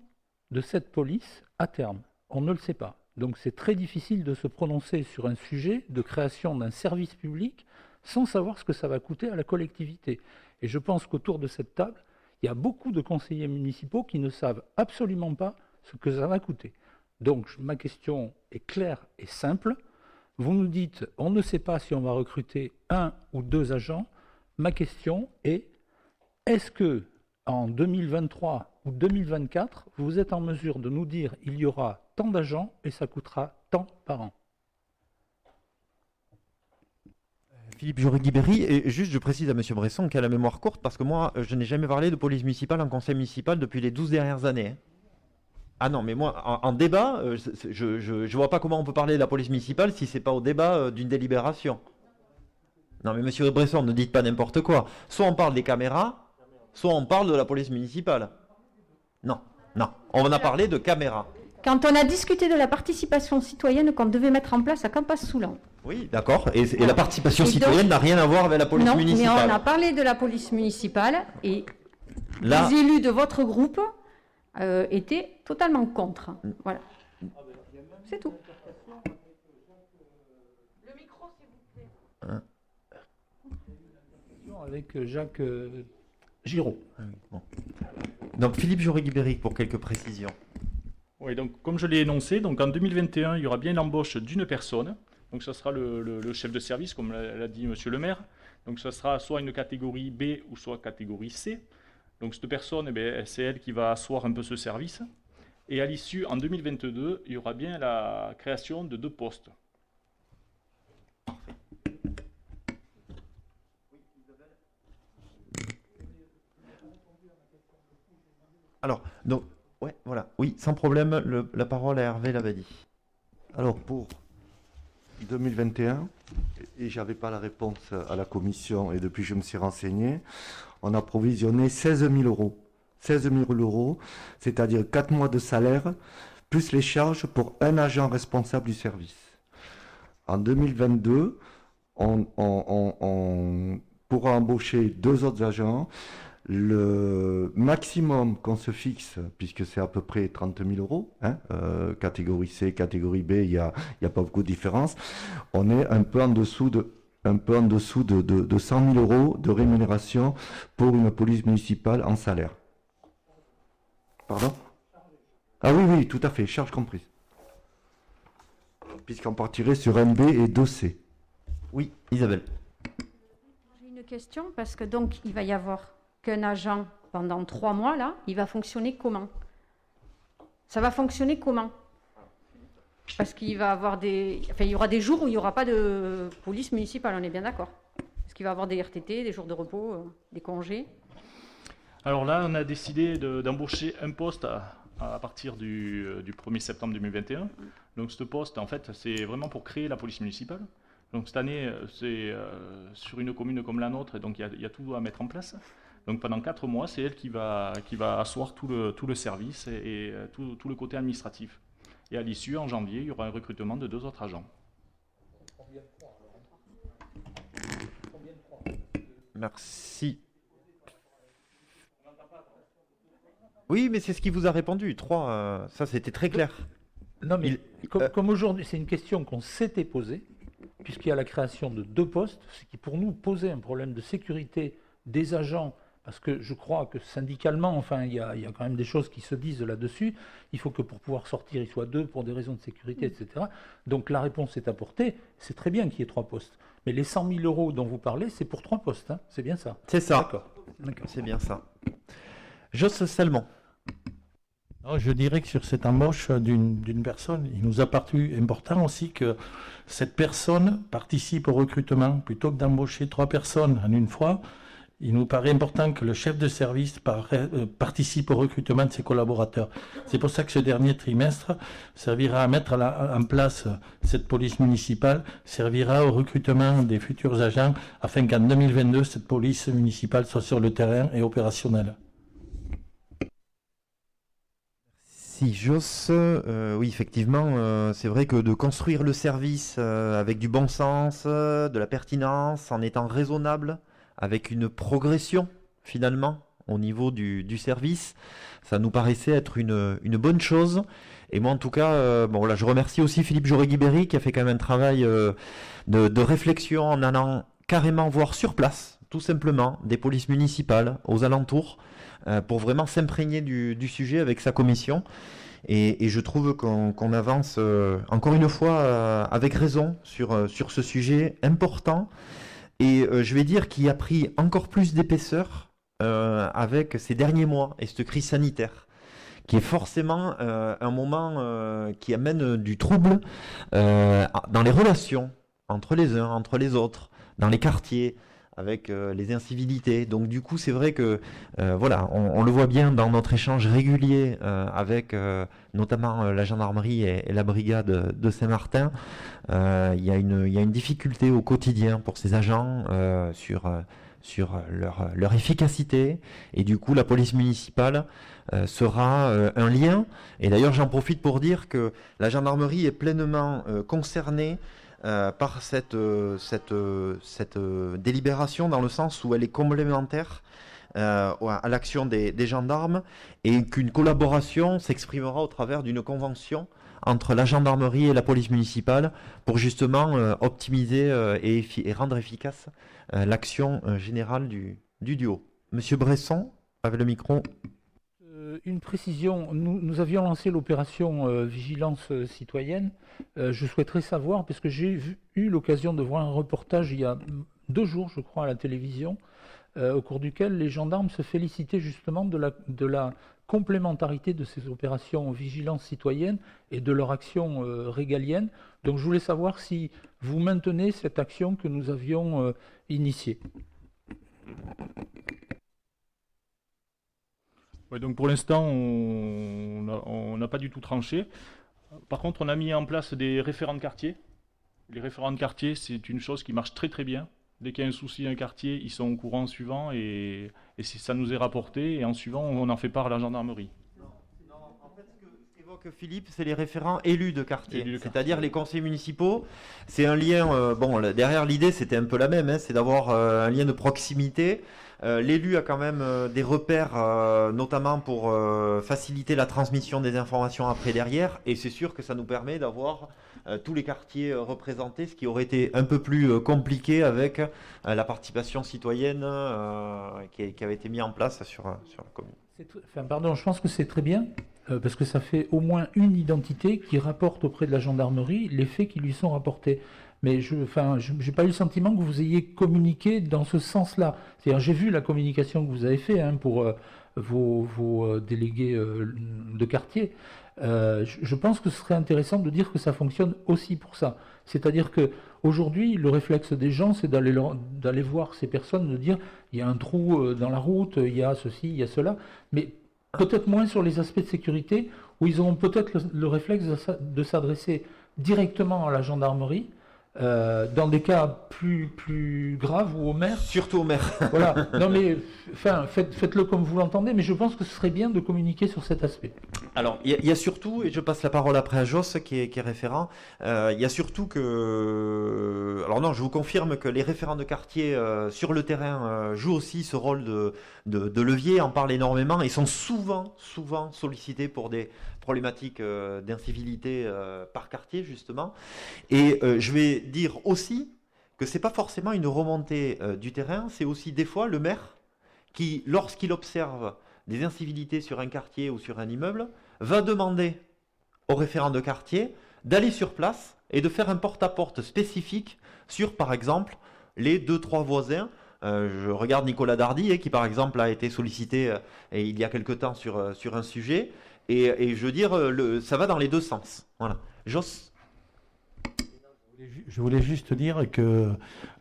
de cette police à terme. On ne le sait pas. Donc c'est très difficile de se prononcer sur un sujet de création d'un service public sans savoir ce que ça va coûter à la collectivité. Et je pense qu'autour de cette table, il y a beaucoup de conseillers municipaux qui ne savent absolument pas ce que ça va coûter. Donc ma question est claire et simple. Vous nous dites, on ne sait pas si on va recruter 1 ou 2 agents. Ma question est, est-ce que en 2023 ou 2024, vous êtes en mesure de nous dire il y aura tant d'agents et ça coûtera tant par an? Philippe Jory-Guibéry, et juste je précise à M. Bresson qui a la mémoire courte, parce que moi, je n'ai jamais parlé de police municipale en conseil municipal depuis les 12 dernières années. Hein. Ah non, mais moi, en débat, je vois pas comment on peut parler de la police municipale si c'est pas au débat d'une délibération. Non, mais monsieur Bresson, ne dites pas n'importe quoi. Soit on parle des caméras, soit on parle de la police municipale. Non, on en a parlé de caméras. Quand on a discuté de la participation citoyenne qu'on devait mettre en place à Campassoulin. Oui, d'accord. Et la participation citoyenne n'a rien à voir avec la police municipale. Non, mais on a parlé de la police municipale et là, les élus de votre groupe étaient totalement contre. Voilà. C'est tout. Le micro, s'il vous plaît. Avec Jacques Giraud. Bon. Donc Philippe Jory-Guibéry pour quelques précisions. Oui, donc comme je l'ai énoncé, donc en 2021, il y aura bien l'embauche d'une personne. Donc ça sera le chef de service, comme l'a dit monsieur le maire. Donc ça sera soit une catégorie B ou soit catégorie C. Donc cette personne, c'est elle qui va asseoir un peu ce service. Et à l'issue, en 2022, il y aura bien la création de 2 postes. Alors, donc, ouais, voilà. Oui, sans problème, la parole à Hervé Labadie. Alors, pour 2021, et j'avais pas la réponse à la commission, et depuis je me suis renseigné, on a provisionné 16 000 euros. 16 000 euros, c'est-à-dire 4 mois de salaire, plus les charges pour un agent responsable du service. En 2022, on pourra embaucher 2 autres agents. Le maximum qu'on se fixe, puisque c'est à peu près 30 000 euros, hein, catégorie C, catégorie B, il y a pas beaucoup de différence. On est un peu en dessous de 100 000 euros de rémunération pour une police municipale en salaire. Pardon? Ah oui, tout à fait, charge comprise. Puisqu'on partirait sur un B et 2C. Oui, Isabelle. J'ai une question, parce que donc il va y avoir qu'un agent pendant 3 mois, là, il va fonctionner comment? Ça va fonctionner comment? Parce qu'il va avoir il y aura des jours où il n'y aura pas de police municipale, on est bien d'accord? Parce qu'il va avoir des RTT, des jours de repos, des congés. Alors là, on a décidé d'embaucher un poste à partir du 1er septembre 2021. Donc ce poste, en fait, c'est vraiment pour créer la police municipale. Donc cette année, c'est sur une commune comme la nôtre, et donc il y a tout à mettre en place. Donc pendant 4 mois, c'est elle qui va asseoir tout le service et tout le côté administratif. Et à l'issue, en janvier, il y aura un recrutement de 2 autres agents. Merci. Oui, mais c'est ce qui vous a répondu. 3, ça c'était très clair. Non, mais comme aujourd'hui, c'est une question qu'on s'était posée, puisqu'il y a la création de 2 postes, ce qui pour nous posait un problème de sécurité des agents, parce que je crois que syndicalement, enfin, il y a quand même des choses qui se disent là-dessus. Il faut que pour pouvoir sortir, il soit 2 pour des raisons de sécurité, etc. Donc la réponse est apportée. C'est très bien qu'il y ait 3 postes. Mais les 100 000 euros dont vous parlez, c'est pour 3 postes. Hein. C'est bien ça. C'est ça. D'accord. C'est bien ça. Josse Salmon. Alors, je dirais que sur cette embauche d'une personne, il nous a paru important aussi que cette personne participe au recrutement. Plutôt que d'embaucher 3 personnes en une fois, il nous paraît important que le chef de service participe au recrutement de ses collaborateurs. C'est pour ça que ce dernier trimestre servira à mettre en place cette police municipale, servira au recrutement des futurs agents, afin qu'en 2022, cette police municipale soit sur le terrain et opérationnelle. Si Josse, oui effectivement, c'est vrai que de construire le service avec du bon sens, de la pertinence, en étant raisonnable, avec une progression finalement au niveau du service, ça nous paraissait être une bonne chose. Et moi en tout cas, bon là je remercie aussi Philippe Joregui-Berry qui a fait quand même un travail de réflexion en allant carrément voir sur place, tout simplement, des polices municipales aux alentours, pour vraiment s'imprégner du sujet avec sa commission. Et je trouve qu'on avance encore une fois avec raison sur ce sujet important. Et je vais dire qu'il a pris encore plus d'épaisseur avec ces derniers mois et cette crise sanitaire, qui est forcément un moment qui amène du trouble dans les relations entre les uns, entre les autres, dans les quartiers, avec les incivilités. Donc du coup, c'est vrai que voilà, on le voit bien dans notre échange régulier avec notamment la gendarmerie et la brigade de Saint-Martin. Il y a une difficulté au quotidien pour ces agents sur leur efficacité. Et du coup, la police municipale sera un lien. Et d'ailleurs, j'en profite pour dire que la gendarmerie est pleinement concernée par cette délibération, dans le sens où elle est complémentaire à l'action des gendarmes, et qu'une collaboration s'exprimera au travers d'une convention entre la gendarmerie et la police municipale pour justement optimiser et rendre efficace l'action générale du duo. Monsieur Bresson, avec le micro. Une précision, nous avions lancé l'opération Vigilance citoyenne. Je souhaiterais savoir, parce que j'ai eu l'occasion de voir un reportage il y a 2 jours, je crois, à la télévision, au cours duquel les gendarmes se félicitaient justement de la complémentarité de ces opérations Vigilance citoyenne et de leur action régalienne. Donc je voulais savoir si vous maintenez cette action que nous avions initiée. Ouais, donc pour l'instant, on n'a pas du tout tranché. Par contre, on a mis en place des référents de quartier. Les référents de quartier, c'est une chose qui marche très très bien. Dès qu'il y a un souci dans un quartier, ils sont au courant en suivant et ça nous est rapporté. Et en suivant, on en fait part à la gendarmerie. Non, en fait, ce qu'évoque Philippe, c'est les référents élus de quartier. C'est-à-dire les conseillers municipaux. C'est un lien, derrière l'idée, c'était un peu la même, c'est d'avoir un lien de proximité. L'élu a quand même des repères, notamment pour faciliter la transmission des informations après derrière, et c'est sûr que ça nous permet d'avoir tous les quartiers représentés, ce qui aurait été un peu plus compliqué avec la participation citoyenne qui avait été mise en place sur la commune. Je pense que c'est très bien, parce que ça fait au moins une identité qui rapporte auprès de la gendarmerie les faits qui lui sont rapportés. Mais je n'ai pas eu le sentiment que vous ayez communiqué dans ce sens-là. C'est-à-dire, j'ai vu la communication que vous avez faite pour vos délégués de quartier. Je pense que ce serait intéressant de dire que ça fonctionne aussi pour ça. C'est-à-dire qu'aujourd'hui, le réflexe des gens, c'est d'aller voir ces personnes, de dire il y a un trou dans la route, il y a ceci, il y a cela. Mais Peut-être moins sur les aspects de sécurité, où ils auront peut-être le réflexe de s'adresser directement à la gendarmerie, dans des cas plus graves ou au maire. Surtout au maire. Voilà. Non mais, enfin, faites-le comme vous l'entendez, mais je pense que ce serait bien de communiquer sur cet aspect. Alors, il y a surtout, et je passe la parole après à Joss, qui est référent, il y a surtout que... Alors non, je vous confirme que les référents de quartier sur le terrain jouent aussi ce rôle de levier, en parlent énormément, et sont souvent sollicités pour des problématiques d'incivilité par quartier, justement. Et je vais dire aussi que c'est pas forcément une remontée du terrain, c'est aussi des fois le maire qui, lorsqu'il observe des incivilités sur un quartier ou sur un immeuble, va demander au référent de quartier d'aller sur place et de faire un porte-à-porte spécifique sur, par exemple, les 2-3 voisins. Je regarde Nicolas Dardy, qui par exemple a été sollicité il y a quelque temps sur un sujet, et je veux dire, ça va dans les deux sens. Voilà. Joss. Je voulais juste dire que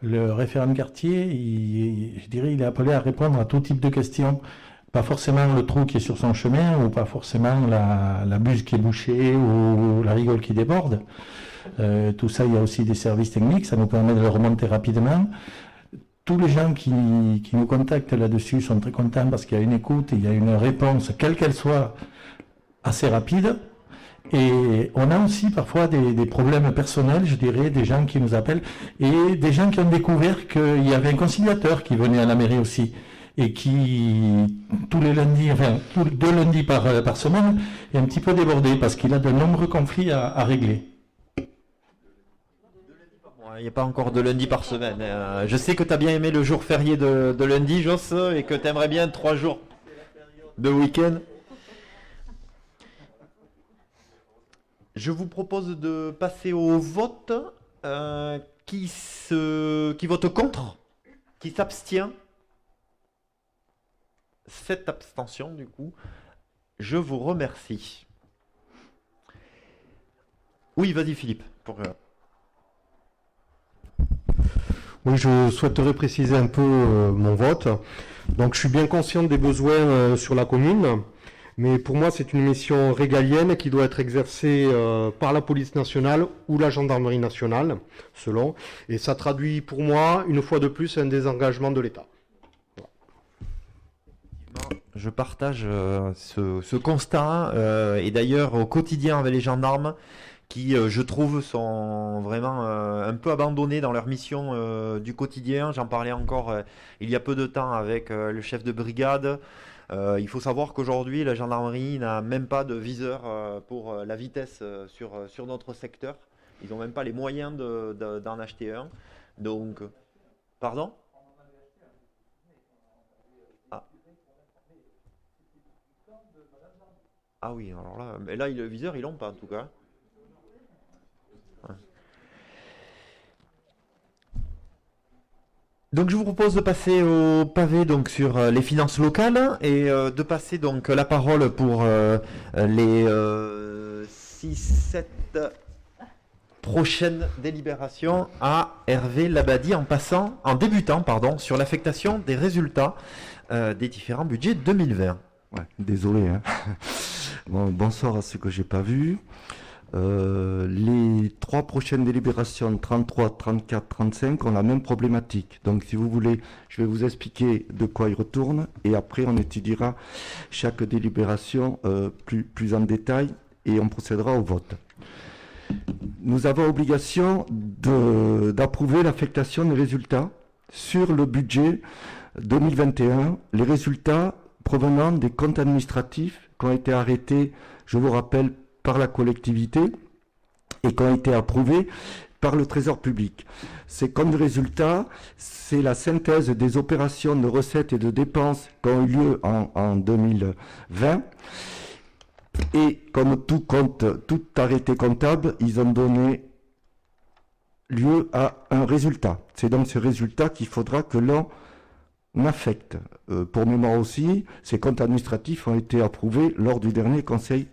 le référent de quartier, je dirais, il est appelé à répondre à tout type de questions. Pas forcément le trou qui est sur son chemin, ou pas forcément la buse qui est bouchée, ou la rigole qui déborde. Tout ça, il y a aussi des services techniques, ça nous permet de le remonter rapidement. Tous les gens qui nous contactent là-dessus sont très contents parce qu'il y a une écoute et il y a une réponse, quelle qu'elle soit, assez rapide. Et on a aussi parfois des problèmes personnels, je dirais, des gens qui nous appellent, et des gens qui ont découvert qu'il y avait un conciliateur qui venait à la mairie aussi, et qui, tous les lundis, enfin, 2 lundis par semaine, est un petit peu débordé, parce qu'il a de nombreux conflits à régler. Il n'y a pas encore de lundi par semaine. Je sais que tu as bien aimé le jour férié de lundi, Joss, et que tu aimerais bien 3 jours de week-end. Je vous propose de passer au vote. Qui vote contre? Qui s'abstient? 7 abstentions, du coup. Je vous remercie. Oui, vas-y, Philippe. Oui, je souhaiterais préciser un peu mon vote. Donc, je suis bien conscient des besoins sur la commune, mais pour moi, c'est une mission régalienne qui doit être exercée par la police nationale ou la gendarmerie nationale, selon. Et ça traduit pour moi, une fois de plus, un désengagement de l'État. Je partage ce constat, et d'ailleurs au quotidien avec les gendarmes, qui, je trouve, sont vraiment un peu abandonnés dans leur mission du quotidien. J'en parlais encore il y a peu de temps avec le chef de brigade. Il faut savoir qu'aujourd'hui, la gendarmerie n'a même pas de viseur pour la vitesse sur notre secteur. Ils n'ont même pas les moyens d'en acheter un. Donc, pardon ? Ah oui, alors là, mais là, le viseur, ils l'ont pas en tout cas. Ouais. Donc je vous propose de passer au pavé donc sur les finances locales et de passer donc la parole pour les 6-7 prochaines délibérations à Hervé Labadie en débutant sur l'affectation des résultats des différents budgets 2020. Ouais, désolé. Hein. Bon, bonsoir à ceux que j'ai pas vus. Les 3 prochaines délibérations, 33, 34, 35, ont la même problématique. Donc, si vous voulez, je vais vous expliquer de quoi ils retournent et après, on étudiera chaque délibération plus en détail et on procédera au vote. Nous avons obligation d'approuver l'affectation des résultats sur le budget 2021. Les résultats provenant des comptes administratifs qui ont été arrêtés, je vous rappelle, par la collectivité et qui ont été approuvés par le Trésor public. Ces comptes de résultats, c'est la synthèse des opérations de recettes et de dépenses qui ont eu lieu en 2020. Et comme tout arrêté comptable, ils ont donné lieu à un résultat. C'est donc ce résultat qu'il faudra que l'on affecte. Pour mémoire aussi, ces comptes administratifs ont été approuvés lors du dernier conseil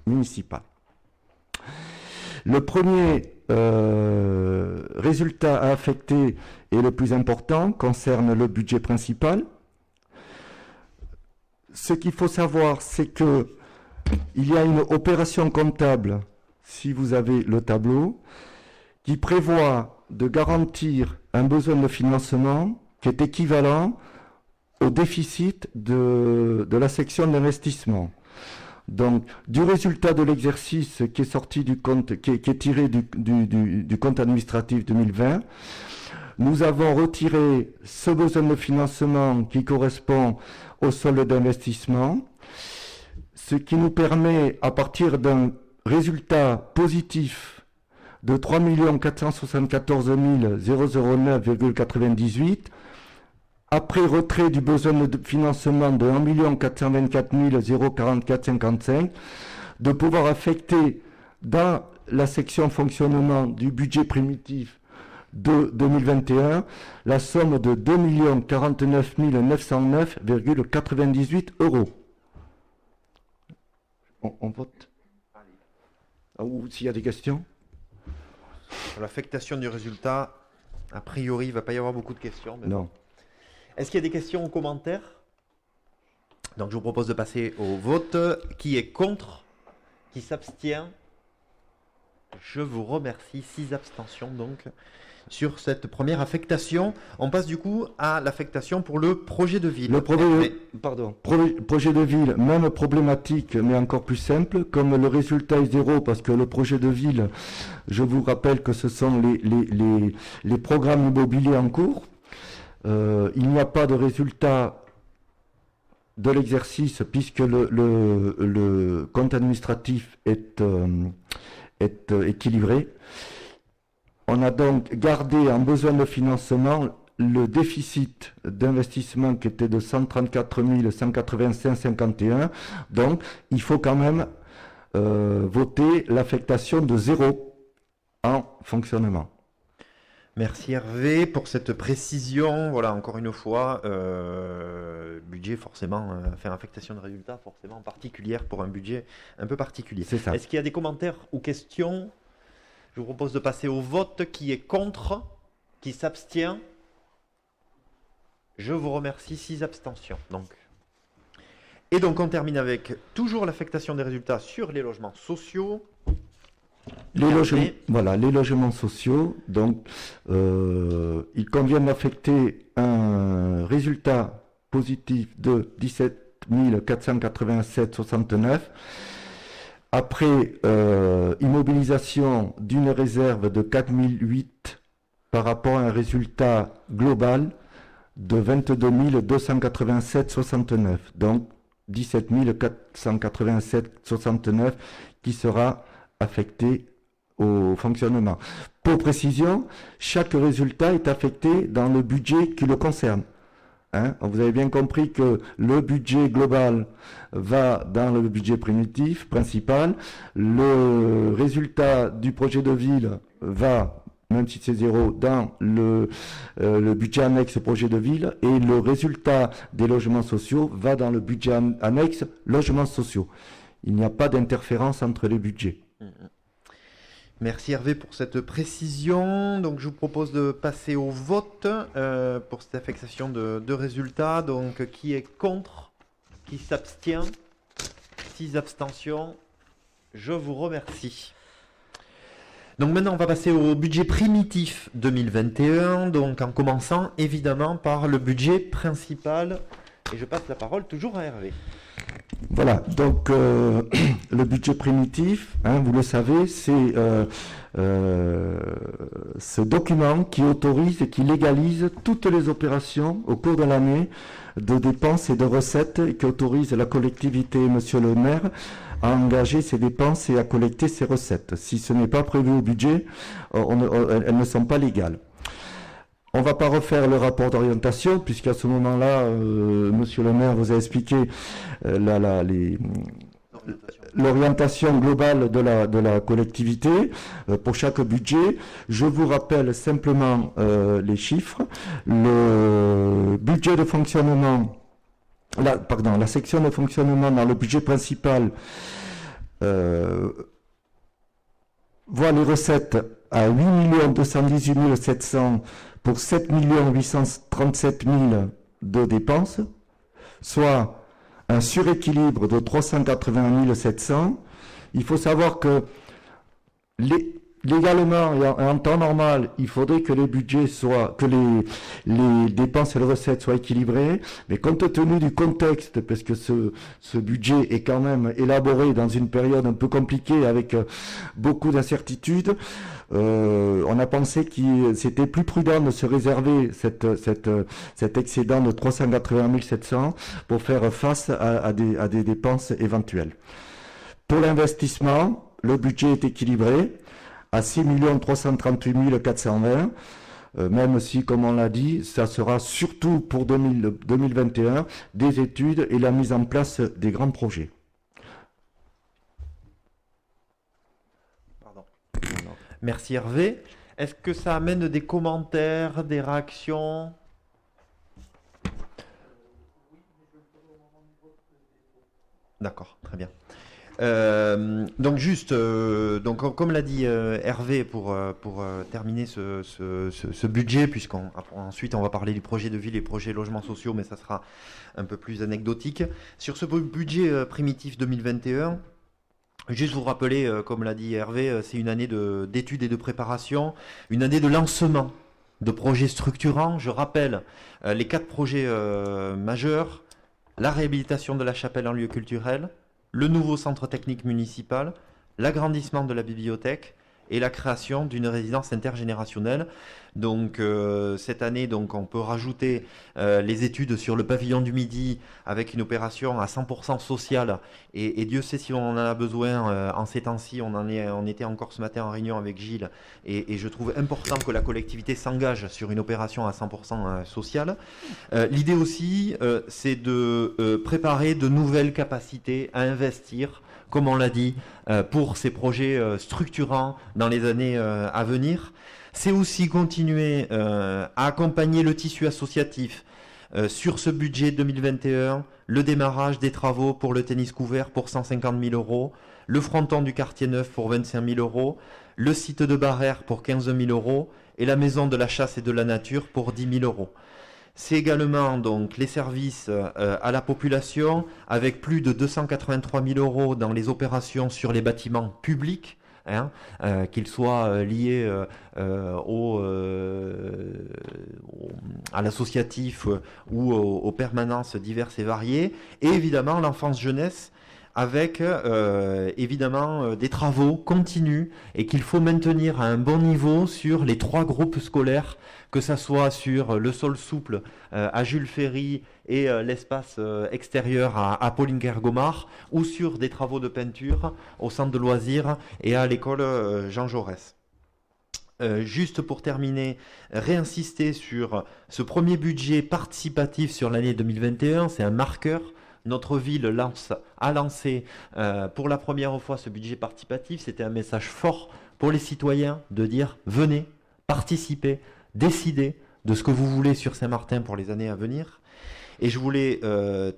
municipal. Le premier résultat à affecter et le plus important concerne le budget principal. ce qu'il faut savoir, c'est que il y a une opération comptable, si vous avez le tableau, qui prévoit de garantir un besoin de financement qui est équivalent au déficit de la section d'investissement. Donc, du résultat de l'exercice qui est sorti du compte, qui est tiré du compte administratif 2020, nous avons retiré ce besoin de financement qui correspond au solde d'investissement, ce qui nous permet, à partir d'un résultat positif de 3 474 009,98, après retrait du besoin de financement de 1 424 044,55, de pouvoir affecter dans la section fonctionnement du budget primitif de 2021 la somme de 2 049 909,98 €. On vote. Ou s'il y a des questions? Sur l'affectation du résultat, a priori, il ne va pas y avoir beaucoup de questions. Mais non. Est-ce qu'il y a des questions ou commentaires? Donc je vous propose de passer au vote. Qui est contre? Qui s'abstient? Je vous remercie. 6 abstentions donc sur cette première affectation. On passe du coup à l'affectation pour le projet de ville. Le projet de ville, même problématique, mais encore plus simple, comme le résultat est 0, parce que le projet de ville, je vous rappelle que ce sont les programmes immobiliers en cours. Il n'y a pas de résultat de l'exercice puisque le compte administratif est équilibré. On a donc gardé en besoin de financement le déficit d'investissement qui était de 134 185,51. Donc, il faut quand même voter l'affectation de 0 en fonctionnement. Merci Hervé pour cette précision. Voilà, encore une fois, budget forcément, affectation de résultats forcément particulière pour un budget un peu particulier. C'est ça. Est-ce qu'il y a des commentaires ou questions? Je vous propose de passer au vote. Qui est contre? Qui s'abstient? Je vous remercie. 6 abstentions. Et donc on termine avec toujours l'affectation des résultats sur les logements sociaux. Les logements sociaux, donc il convient d'affecter un résultat positif de 17 487,69 après immobilisation d'une réserve de 4008 par rapport à un résultat global de 22 287,69. Donc 17 487,69 qui sera affecté au fonctionnement. Pour précision, chaque résultat est affecté dans le budget qui le concerne. Vous avez bien compris que le budget global va dans le budget primitif, principal. Le résultat du projet de ville va, même si c'est 0, dans le budget annexe projet de ville. Et le résultat des logements sociaux va dans le budget annexe logements sociaux. Il n'y a pas d'interférence entre les budgets. Merci Hervé pour cette précision. Donc je vous propose de passer au vote pour cette affectation de résultats. Donc qui est contre? Qui s'abstient? 6 abstentions. Je vous remercie. Donc maintenant on va passer au budget primitif 2021. Donc en commençant évidemment par le budget principal. Et je passe la parole toujours à Hervé. Voilà, donc le budget primitif, vous le savez, c'est ce document qui autorise et qui légalise toutes les opérations au cours de l'année de dépenses et de recettes et qui autorise la collectivité, monsieur le maire, à engager ses dépenses et à collecter ses recettes. Si ce n'est pas prévu au budget, elles ne sont pas légales. On ne va pas refaire le rapport d'orientation, puisqu'à ce moment-là, monsieur le maire vous a expliqué l'orientation globale de la collectivité pour chaque budget. Je vous rappelle simplement les chiffres. Le budget de fonctionnement, la section de fonctionnement dans le budget principal voit les recettes à 8 218 700 pour 7 837 000 de dépenses, soit un suréquilibre de 380 700. Il faut savoir que légalement et en temps normal, il faudrait que les budgets soient, que les dépenses et les recettes soient équilibrées, mais compte tenu du contexte, parce que ce budget est quand même élaboré dans une période un peu compliquée avec beaucoup d'incertitudes, on a pensé que c'était plus prudent de se réserver cet excédent de 380 700 pour faire face à des dépenses éventuelles. Pour l'investissement, le budget est équilibré à 6 338 420, même si, comme on l'a dit, ça sera surtout pour 2021 des études et la mise en place des grands projets. Pardon. Merci Hervé. Est-ce que ça amène des commentaires, des réactions? D'accord, très bien. Donc juste, donc comme l'a dit Hervé, pour terminer ce budget, ensuite on va parler du projet de ville et projet logements sociaux, mais ça sera un peu plus anecdotique. Sur ce budget primitif 2021, juste vous rappeler, comme l'a dit Hervé, c'est une année d'études et de préparation, une année de lancement de projets structurants. Je rappelle les 4 projets majeurs: la réhabilitation de la chapelle en lieu culturel, le nouveau centre technique municipal, l'agrandissement de la bibliothèque et la création d'une résidence intergénérationnelle. Donc cette année, donc, on peut rajouter les études sur le pavillon du Midi avec une opération à 100% sociale. Et Dieu sait si on en a besoin en ces temps-ci. On était encore ce matin en réunion avec Gilles. Et je trouve important que la collectivité s'engage sur une opération à 100% sociale. L'idée aussi, c'est de préparer de nouvelles capacités à investir, comme on l'a dit, pour ces projets structurants dans les années à venir. C'est aussi continuer à accompagner le tissu associatif sur ce budget 2021, le démarrage des travaux pour le tennis couvert pour 150 000 euros, le fronton du quartier neuf pour 25 000 euros, le site de Barrère pour 15 000 euros et la maison de la chasse et de la nature pour 10 000 euros. C'est également donc les services à la population avec plus de 283 000 euros dans les opérations sur les bâtiments publics, qu'ils soient liés à l'associatif ou aux permanences diverses et variées. Et évidemment l'enfance-jeunesse avec évidemment des travaux continus et qu'il faut maintenir à un bon niveau sur les 3 groupes scolaires, que ça soit sur le sol souple à Jules Ferry et l'espace extérieur à Pauline-Guergomard, ou sur des travaux de peinture au centre de loisirs et à l'école Jean Jaurès. Juste pour terminer, réinsister sur ce premier budget participatif sur l'année 2021, c'est un marqueur. Notre ville a lancé pour la première fois ce budget participatif. C'était un message fort pour les citoyens de dire venez, participez, décidez de ce que vous voulez sur Saint-Martin pour les années à venir. Et je voulais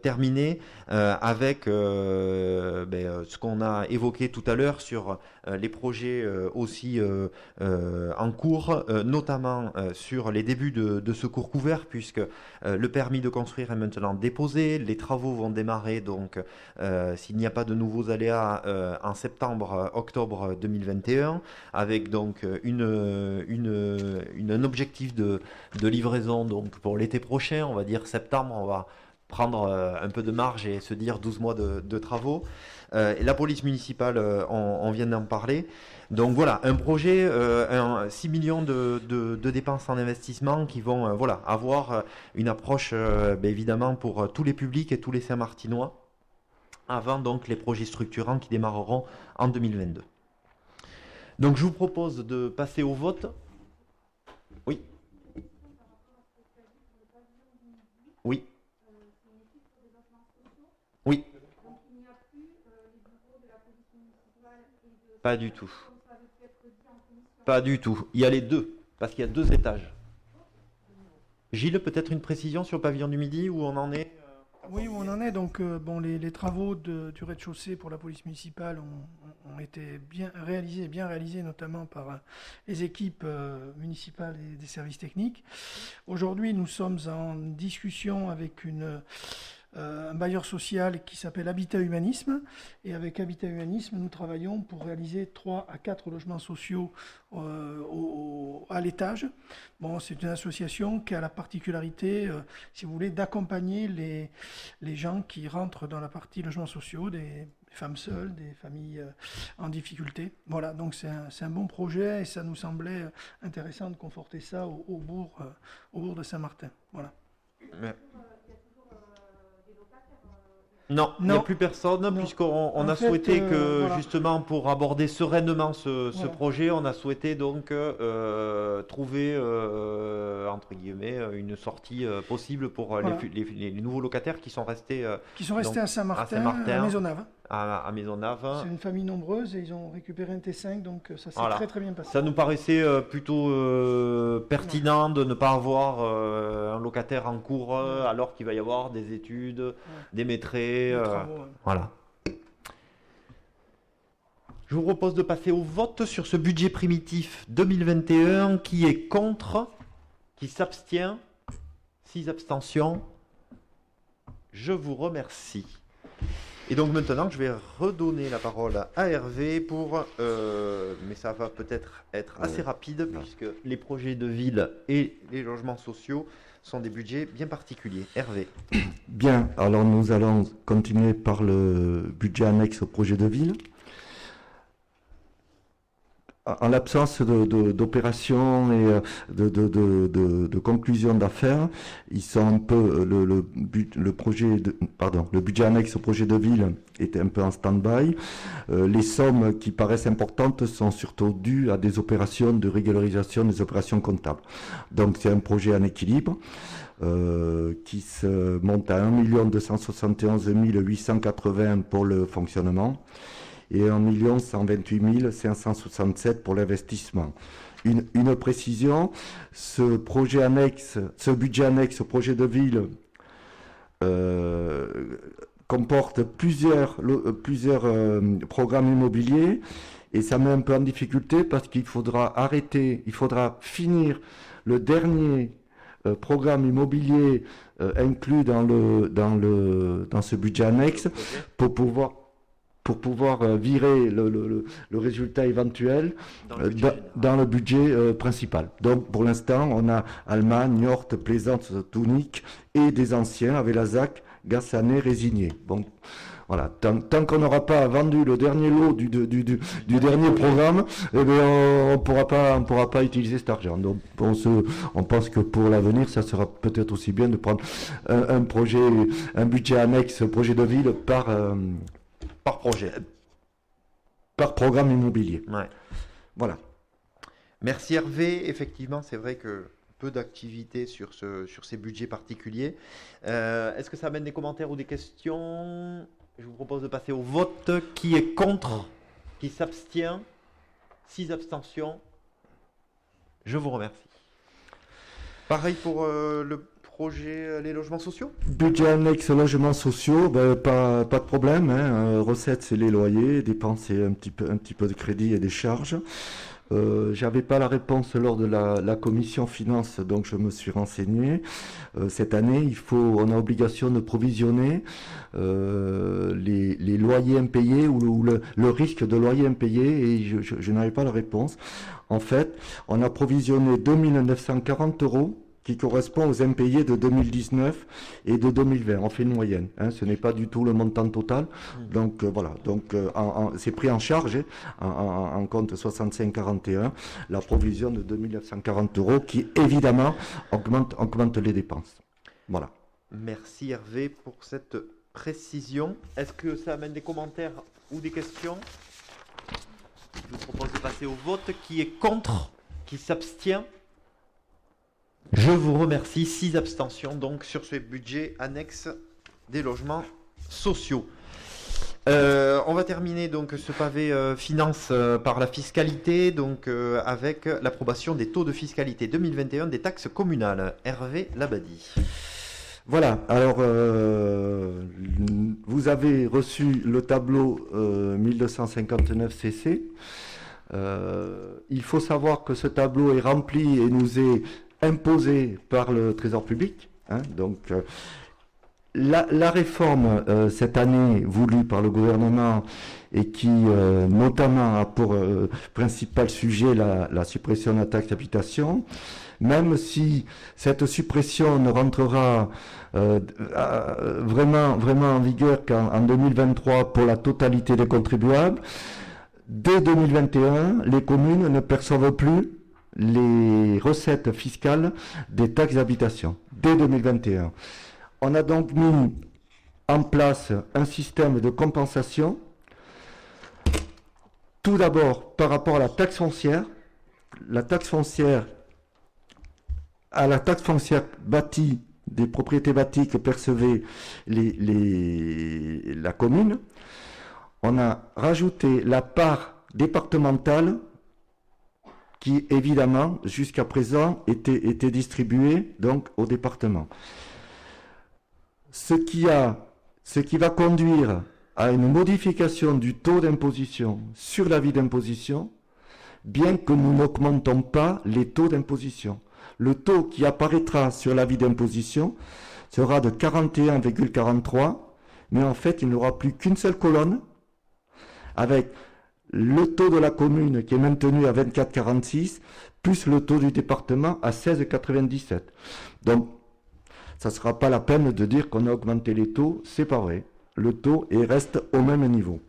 terminer avec ce qu'on a évoqué tout à l'heure sur les projets aussi en cours, notamment sur les débuts de secours couverts, puisque le permis de construire est maintenant déposé, les travaux vont démarrer, donc s'il n'y a pas de nouveaux aléas en septembre-octobre 2021, avec donc un objectif de livraison donc pour l'été prochain, on va dire septembre. On va prendre un peu de marge et se dire 12 mois de travaux. La police municipale, on vient d'en parler. Donc voilà, un projet, 6 millions de dépenses en investissement qui vont avoir une approche évidemment pour tous les publics et tous les Saint-Martinois, avant donc les projets structurants qui démarreront en 2022. Donc je vous propose de passer au vote. Oui. Oui. Oui. Pas du tout. Pas du tout. Il y a les deux, parce qu'il y a 2 étages. Gilles, peut-être une précision sur le pavillon du Midi, où on en est Oui, où on en est. Donc, les travaux du rez-de-chaussée pour la police municipale ont été bien réalisés, notamment par les équipes municipales et des services techniques. Aujourd'hui, nous sommes en discussion avec une un bailleur social qui s'appelle Habitat Humanisme. Et avec Habitat Humanisme, nous travaillons pour réaliser 3 à 4 logements sociaux à l'étage. Bon, c'est une association qui a la particularité, si vous voulez, d'accompagner les gens qui rentrent dans la partie logements sociaux, des femmes seules, des familles en difficulté. Voilà, donc c'est un bon projet et ça nous semblait intéressant de conforter ça au bourg de Saint-Martin. Voilà. Non, il n'y a Non. plus personne, Non. puisqu'on En a fait, souhaité que, voilà. justement, pour aborder sereinement ce Voilà. projet, on a souhaité donc trouver, entre guillemets, une sortie possible pour Voilà. les nouveaux locataires qui sont restés Qui sont restés donc, à Saint-Martin, Saint-Martin, à Maisonneuve. à Maisonneuve. C'est une famille nombreuse et ils ont récupéré un T5, donc ça s'est Voilà. très très bien passé. Ça nous paraissait plutôt pertinent de ne pas avoir un locataire en cours alors qu'il va y avoir des études, des maîtres. Les travaux, Voilà. Je vous propose de passer au vote sur ce budget primitif 2021. Qui est contre? Qui s'abstient? 6 abstentions. Je vous remercie. Et donc maintenant, je vais redonner la parole à Hervé pour... mais ça va peut-être être assez rapide puisque les projets de ville et les logements sociaux sont des budgets bien particuliers. Hervé. Bien, alors nous allons continuer par le budget annexe au projet de ville. En l'absence d'opérations et de conclusion d'affaires, ils sont un peu le budget annexe au projet de ville est un peu en stand-by. Les sommes qui paraissent importantes sont surtout dues à des opérations de régularisation des opérations comptables. Donc c'est un projet en équilibre qui se monte à 1 271 880 pour le fonctionnement et 1 128 567 pour l'investissement. Une précision, ce budget annexe au projet de ville comporte plusieurs programmes immobiliers et ça met un peu en difficulté parce qu'il faudra finir le dernier programme immobilier inclus dans ce budget annexe pour pouvoir virer le résultat éventuel dans le budget principal. Donc pour l'instant, on a Allemagne, Niort, Plaisance, Tounique et des anciens, Avelassac, Gassanet, Résigné. Bon, voilà. Tant qu'on n'aura pas vendu le dernier lot du dernier programme, eh bien, on pourra pas utiliser cet argent. Donc on pense que pour l'avenir, ça sera peut-être aussi bien de prendre un budget annexe, projet de ville par projet. Par programme immobilier. Ouais. Voilà. Merci Hervé. Effectivement, c'est vrai que peu d'activités sur ces budgets particuliers. Est-ce que ça amène des commentaires ou des questions? Je vous propose de passer au vote. Qui est contre? Qui s'abstient? 6 abstentions. Je vous remercie. Pareil pour le projet les logements sociaux? Budget annexe logements sociaux, pas de problème. Recettes, c'est les loyers. Dépenses, c'est un petit peu de crédit et des charges. J'avais pas la réponse lors de la commission finance, donc je me suis renseigné. Cette année, on a obligation de provisionner les loyers impayés ou le risque de loyer impayé, et je n'avais pas la réponse. En fait, on a provisionné 2 940 € qui correspond aux impayés de 2019 et de 2020. On fait une moyenne, ce n'est pas du tout le montant total. Donc voilà, c'est pris en charge en compte 65-41, la provision de 2 940 € qui évidemment augmente les dépenses. Voilà. Merci Hervé pour cette précision. Est-ce que ça amène des commentaires ou des questions? Je vous propose de passer au vote. Qui est contre? Qui s'abstient? Je vous remercie. 6 abstentions donc sur ce budget annexe des logements sociaux. On va terminer donc ce pavé finance par la fiscalité, donc avec l'approbation des taux de fiscalité 2021 des taxes communales. Hervé Labadie. Voilà, alors vous avez reçu le tableau 1259 CC. Il faut savoir que ce tableau est rempli et nous est imposé par le Trésor public. Donc La réforme cette année voulue par le gouvernement et qui notamment a pour principal sujet la suppression de la taxe d'habitation, même si cette suppression ne rentrera vraiment en vigueur qu'en 2023 pour la totalité des contribuables, dès 2021, les communes ne perçoivent plus les recettes fiscales des taxes d'habitation. Dès 2021. On a donc mis en place un système de compensation, tout d'abord par rapport à la taxe foncière. La taxe foncière bâtie, des propriétés bâties que percevait la commune. On a rajouté la part départementale qui, évidemment, jusqu'à présent, était distribuée donc au département. Ce qui va conduire à une modification du taux d'imposition sur l'avis d'imposition, bien que nous n'augmentons pas les taux d'imposition. Le taux qui apparaîtra sur l'avis d'imposition sera de 41,43, mais en fait, il n'y aura plus qu'une seule colonne, avec le taux de la commune qui est maintenu à 24,46, plus le taux du département à 16,97. Donc, ça ne sera pas la peine de dire qu'on a augmenté les taux, c'est pas vrai. Le taux reste au même niveau.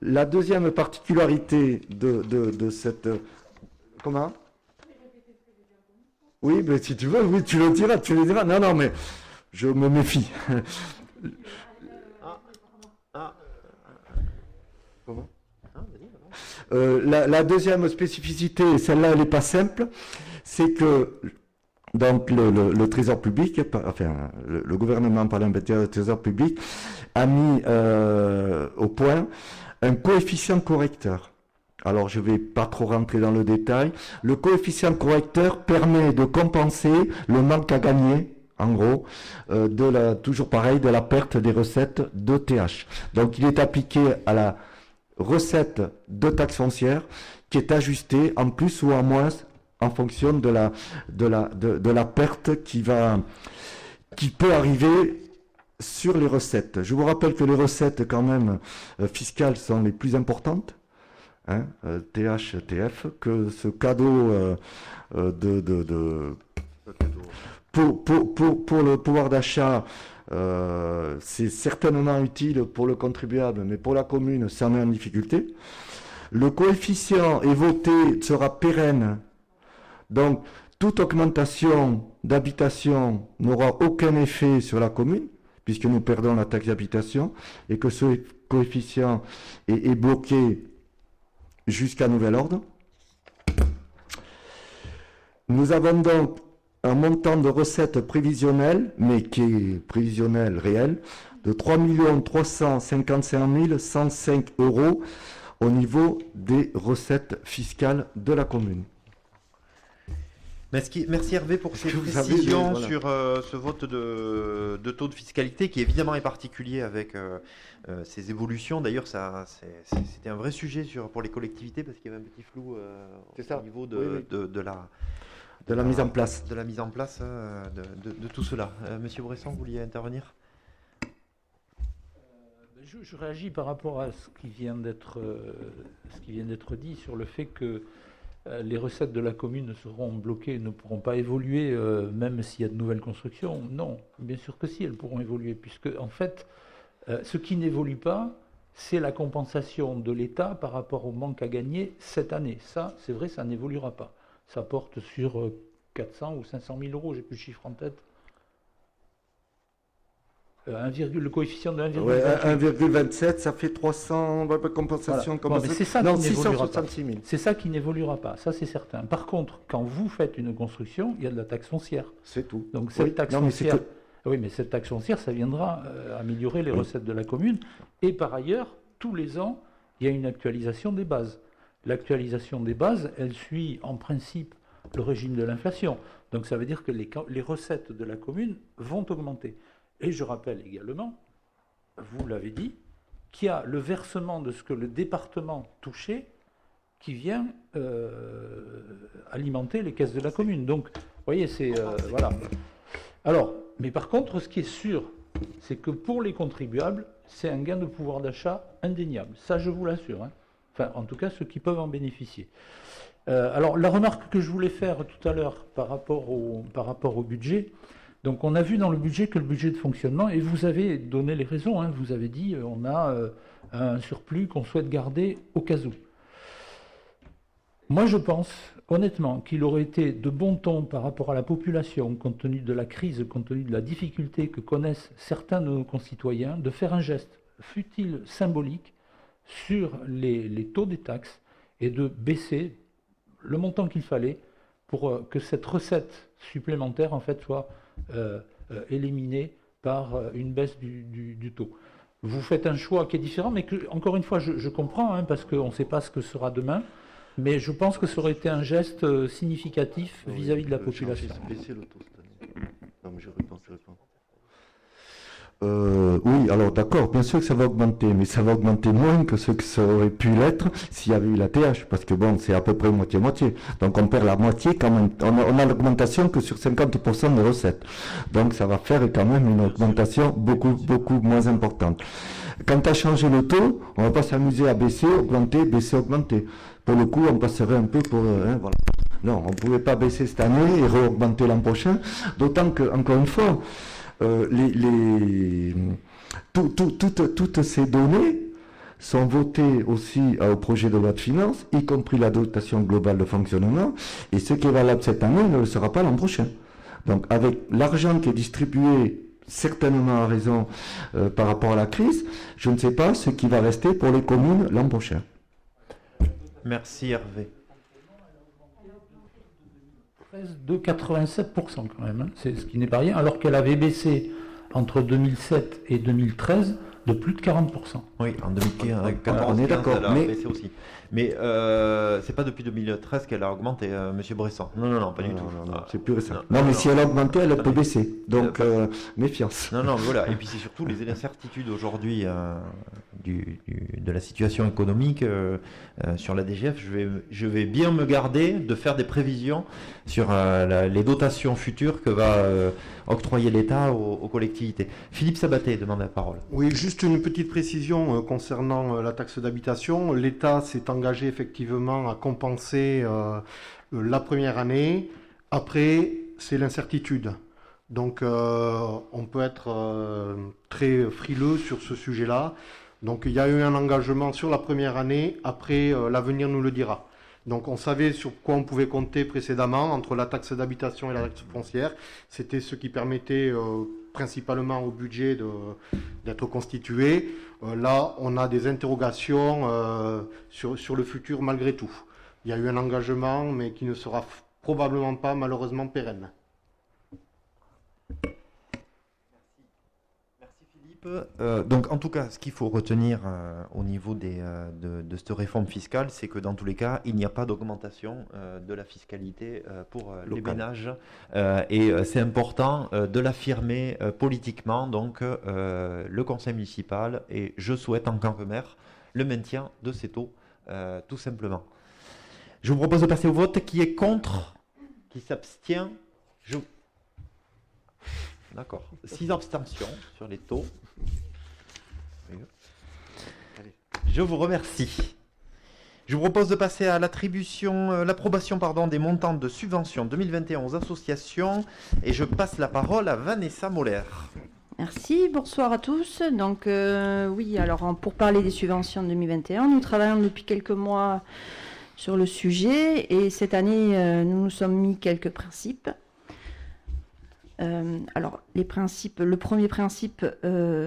La deuxième particularité de cette... Comment ? Oui, mais si tu veux, oui, tu le diras. Non, mais je me méfie. Comment ? La deuxième spécificité, et celle-là, elle n'est pas simple, c'est que donc le Trésor public, enfin le gouvernement par l'intermédiaire du Trésor public, a mis au point un coefficient correcteur. Alors je ne vais pas trop rentrer dans le détail. Le coefficient correcteur permet de compenser le manque à gagner, en gros, toujours pareil, de la perte des recettes d'ETH. Donc il est appliqué à la recette de taxe foncière qui est ajustée en plus ou en moins en fonction de la perte qui peut arriver sur les recettes. Je vous rappelle que les recettes quand même fiscales sont les plus importantes, hein, TH, TF, que ce cadeau pour le pouvoir d'achat. C'est certainement utile pour le contribuable, mais pour la commune, ça met en difficulté. Le coefficient évoqué sera pérenne. Donc, toute augmentation d'habitation n'aura aucun effet sur la commune, puisque nous perdons la taxe d'habitation, et que ce coefficient est bloqué jusqu'à nouvel ordre. Nous avons donc un montant de recettes prévisionnelles, mais qui est prévisionnel réel, de 3 355 105 € au niveau des recettes fiscales de la commune. Merci Hervé pour ces précisions sur ce vote de taux de fiscalité qui évidemment est particulier avec ces évolutions. D'ailleurs, c'était un vrai sujet pour les collectivités parce qu'il y avait un petit flou au niveau de la mise en place. De la mise en place de tout cela. Monsieur Bresson, vous vouliez intervenir ? Je réagis par rapport à ce qui vient d'être dit sur le fait que les recettes de la commune seront bloquées, ne pourront pas évoluer, même s'il y a de nouvelles constructions. Non, bien sûr que si, elles pourront évoluer, puisque en fait, ce qui n'évolue pas, c'est la compensation de l'État par rapport au manque à gagner cette année. Ça, c'est vrai, ça n'évoluera pas. Ça porte sur 400 ou 500 000 €, j'ai plus le chiffre en tête. Le coefficient de 1,27. Ouais, 1,27, ça fait 300 compensation. Voilà. C'est ça qui n'évoluera pas. 666 000. C'est ça qui n'évoluera pas, ça c'est certain. Par contre, quand vous faites une construction, il y a de la taxe foncière. C'est tout. Donc cette taxe foncière, oui, mais cette taxe foncière, ça viendra améliorer les recettes de la commune. Et par ailleurs, tous les ans, il y a une actualisation des bases. L'actualisation des bases, elle suit en principe le régime de l'inflation. Donc ça veut dire que les recettes de la commune vont augmenter. Et je rappelle également, vous l'avez dit, qu'il y a le versement de ce que le département touchait qui vient alimenter les caisses de la commune. Donc, vous voyez, c'est... voilà. Alors, mais par contre, ce qui est sûr, c'est que pour les contribuables, c'est un gain de pouvoir d'achat indéniable. Ça, je vous l'assure. Hein. Enfin, en tout cas, ceux qui peuvent en bénéficier. Alors, la remarque que je voulais faire tout à l'heure par rapport au budget, donc on a vu dans le budget que le budget de fonctionnement, et vous avez donné les raisons, hein, vous avez dit on a un surplus qu'on souhaite garder au cas où. Moi, je pense honnêtement qu'il aurait été de bon ton par rapport à la population, compte tenu de la crise, compte tenu de la difficulté que connaissent certains de nos concitoyens, de faire un geste, fût-il symbolique, sur les taux des taxes et de baisser le montant qu'il fallait pour que cette recette supplémentaire en fait soit éliminée par une baisse du taux. Vous faites un choix qui est différent, mais que, encore une fois, je comprends, hein, parce qu'on ne sait pas ce que sera demain. Mais je pense que ça aurait été un geste significatif vis-à-vis de la population. Baisser le taux cette année. Non, mais je réponds. Oui, alors d'accord, bien sûr que ça va augmenter, mais ça va augmenter moins que ce que ça aurait pu l'être s'il y avait eu la TH, parce que bon, c'est à peu près moitié-moitié. Donc on perd la moitié quand même. On a l'augmentation que sur 50% de recettes. Donc ça va faire quand même une augmentation beaucoup moins importante. Quant à changer le taux, on va pas s'amuser à baisser, augmenter. Pour le coup, on passerait un peu pour... voilà. Non, on ne pouvait pas baisser cette année et réaugmenter l'an prochain, d'autant que, encore une fois, toutes ces données sont votées aussi au projet de loi de finances, y compris la dotation globale de fonctionnement, et ce qui est valable cette année ne le sera pas l'an prochain. Donc, avec l'argent qui est distribué certainement à raison par rapport à la crise, je ne sais pas ce qui va rester pour les communes l'an prochain. Merci Hervé. De 87% quand même, hein. C'est ce qui n'est pas rien, alors qu'elle avait baissé entre 2007 et 2013 de plus de 40%. Oui, en 2014, on est d'accord, elle a mais baissé aussi. Mais c'est pas depuis 2013 qu'elle a augmenté, Monsieur Bresson. Non, pas du tout. Non, c'est plus récent. Non, mais si elle a augmenté, elle peut baisser. Donc, méfiance. Non, voilà. Et puis c'est surtout les incertitudes aujourd'hui de la situation économique sur la DGF. Je vais bien me garder de faire des prévisions sur les dotations futures que va octroyer l'État aux collectivités. Philippe Sabaté demande la parole. Oui, juste une petite précision concernant la taxe d'habitation. L'État s'est engagé effectivement à compenser la première année. Après, c'est l'incertitude. Donc, on peut être très frileux sur ce sujet-là. Donc, il y a eu un engagement sur la première année. Après, l'avenir nous le dira. Donc, on savait sur quoi on pouvait compter précédemment entre la taxe d'habitation et la taxe foncière. C'était ce qui permettait principalement au budget d'être constitué. Là, on a des interrogations sur le futur malgré tout. Il y a eu un engagement, mais qui ne sera probablement pas malheureusement pérenne. Merci Philippe. Donc en tout cas, ce qu'il faut retenir au niveau de cette réforme fiscale, c'est que dans tous les cas, il n'y a pas d'augmentation de la fiscalité pour les ménages. Et c'est important de l'affirmer politiquement, donc le conseil municipal, et je souhaite en tant que maire le maintien de ces taux, tout simplement. Je vous propose de passer au vote. Qui est contre? Qui s'abstient? D'accord. 6 abstentions sur les taux. Je vous remercie. Je vous propose de passer à l'approbation des montants de subventions 2021 aux associations. Et je passe la parole à Vanessa Moller. Merci, bonsoir à tous. Donc oui, alors pour parler des subventions de 2021, nous travaillons depuis quelques mois sur le sujet et cette année, nous nous sommes mis quelques principes. Alors, le premier principe,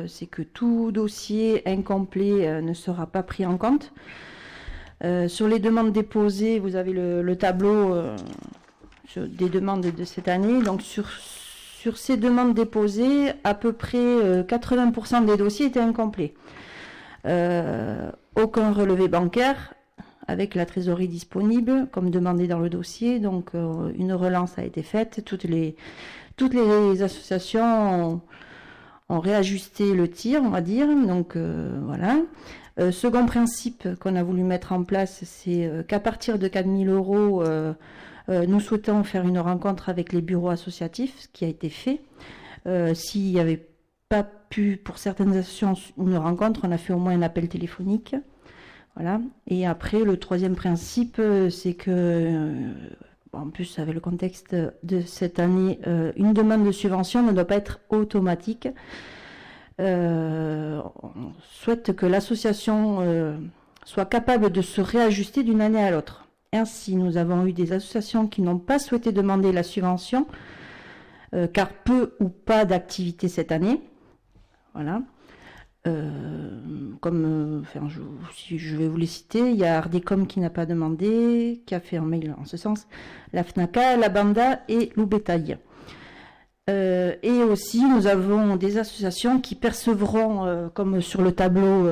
c'est que tout dossier incomplet ne sera pas pris en compte. Sur les demandes déposées, vous avez le tableau des demandes de cette année. Donc, sur ces demandes déposées, à peu près 80% des dossiers étaient incomplets. Aucun relevé bancaire avec la trésorerie disponible, comme demandé dans le dossier. Donc, une relance a été faite. Toutes les associations ont réajusté le tir, on va dire. Donc, voilà. Second principe qu'on a voulu mettre en place, c'est qu'à partir de 4 000 euros, nous souhaitons faire une rencontre avec les bureaux associatifs, ce qui a été fait. S'il y avait pas pu, pour certaines associations, une rencontre, on a fait au moins un appel téléphonique. Voilà. Et après, le troisième principe, c'est que, en plus, avec le contexte de cette année, une demande de subvention ne doit pas être automatique. On souhaite que l'association soit capable de se réajuster d'une année à l'autre. Ainsi, nous avons eu des associations qui n'ont pas souhaité demander la subvention, car peu ou pas d'activité cette année. Voilà. Si je vais vous les citer, il y a Ardecom qui n'a pas demandé, qui a fait un mail en ce sens, la FNACA, la Banda et Loubetaille. Et aussi, nous avons des associations qui percevront, comme sur le tableau,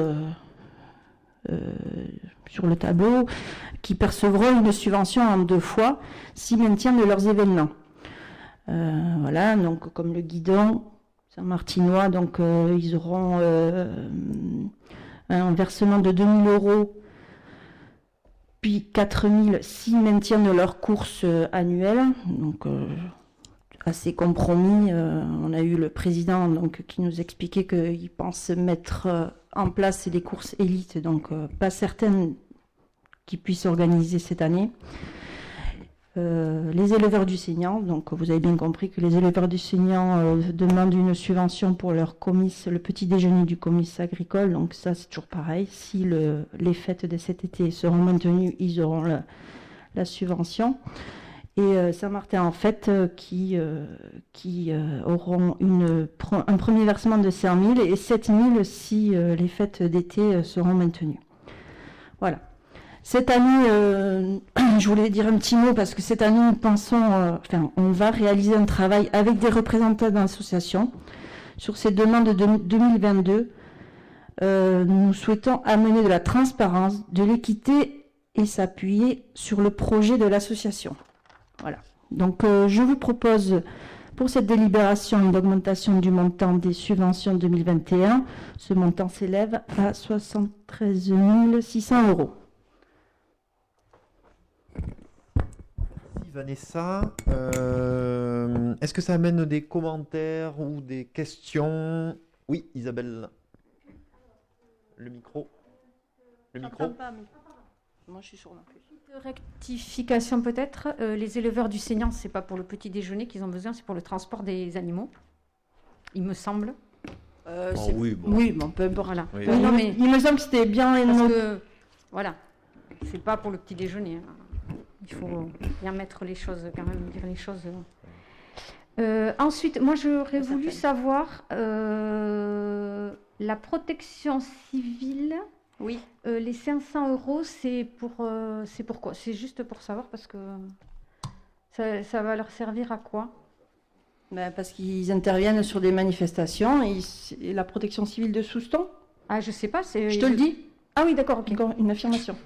qui percevront une subvention en 2 fois s'ils maintiennent leurs événements. Voilà, donc comme le Guidon, Saint-Martinois, donc ils auront un versement de 2 000 €, puis 4 000 s'ils maintiennent leur course annuelle. Donc assez compromis. On a eu le président donc, qui nous expliquait qu'il pense mettre en place des courses élites, donc pas certaines qui puissent organiser cette année. Les éleveurs du Seignan, donc vous avez bien compris que les éleveurs du Seignan demandent une subvention pour leur comice, le petit déjeuner du comice agricole, donc ça c'est toujours pareil. Si les fêtes de cet été seront maintenues, ils auront la subvention. Et Saint-Martin en fête qui auront un premier versement de 5 000 et 7 000 si les fêtes d'été seront maintenues. Voilà. Cette année, je voulais dire un petit mot parce que cette année, nous pensons, on va réaliser un travail avec des représentants d'associations sur ces demandes de 2022. Nous souhaitons amener de la transparence, de l'équité et s'appuyer sur le projet de l'association. Voilà. Donc, je vous propose pour cette délibération une augmentation du montant des subventions 2021. Ce montant s'élève à 73 600 €. Vanessa, est-ce que ça amène des commentaires ou des questions? Oui, Isabelle. Le micro. Moi, je suis sur non plus. Rectification peut-être. Les éleveurs du Seignan, c'est pas pour le petit déjeuner qu'ils ont besoin, c'est pour le transport des animaux, il me semble. Oui, bon, peu importe. Voilà. Oui. Non, mais Il me semble que c'était bien. parce que voilà, c'est pas pour le petit déjeuner. Hein. Il faut bien mettre les choses, quand même dire les choses. Ensuite, moi j'aurais voulu savoir la protection civile. Oui. Les 500 €, c'est pour quoi? C'est juste pour savoir parce que ça va leur servir à quoi? Parce qu'ils interviennent sur des manifestations et la protection civile de Souston. Ah, je sais pas. Je te le dis. Ah oui, d'accord. Ok. Encore une affirmation.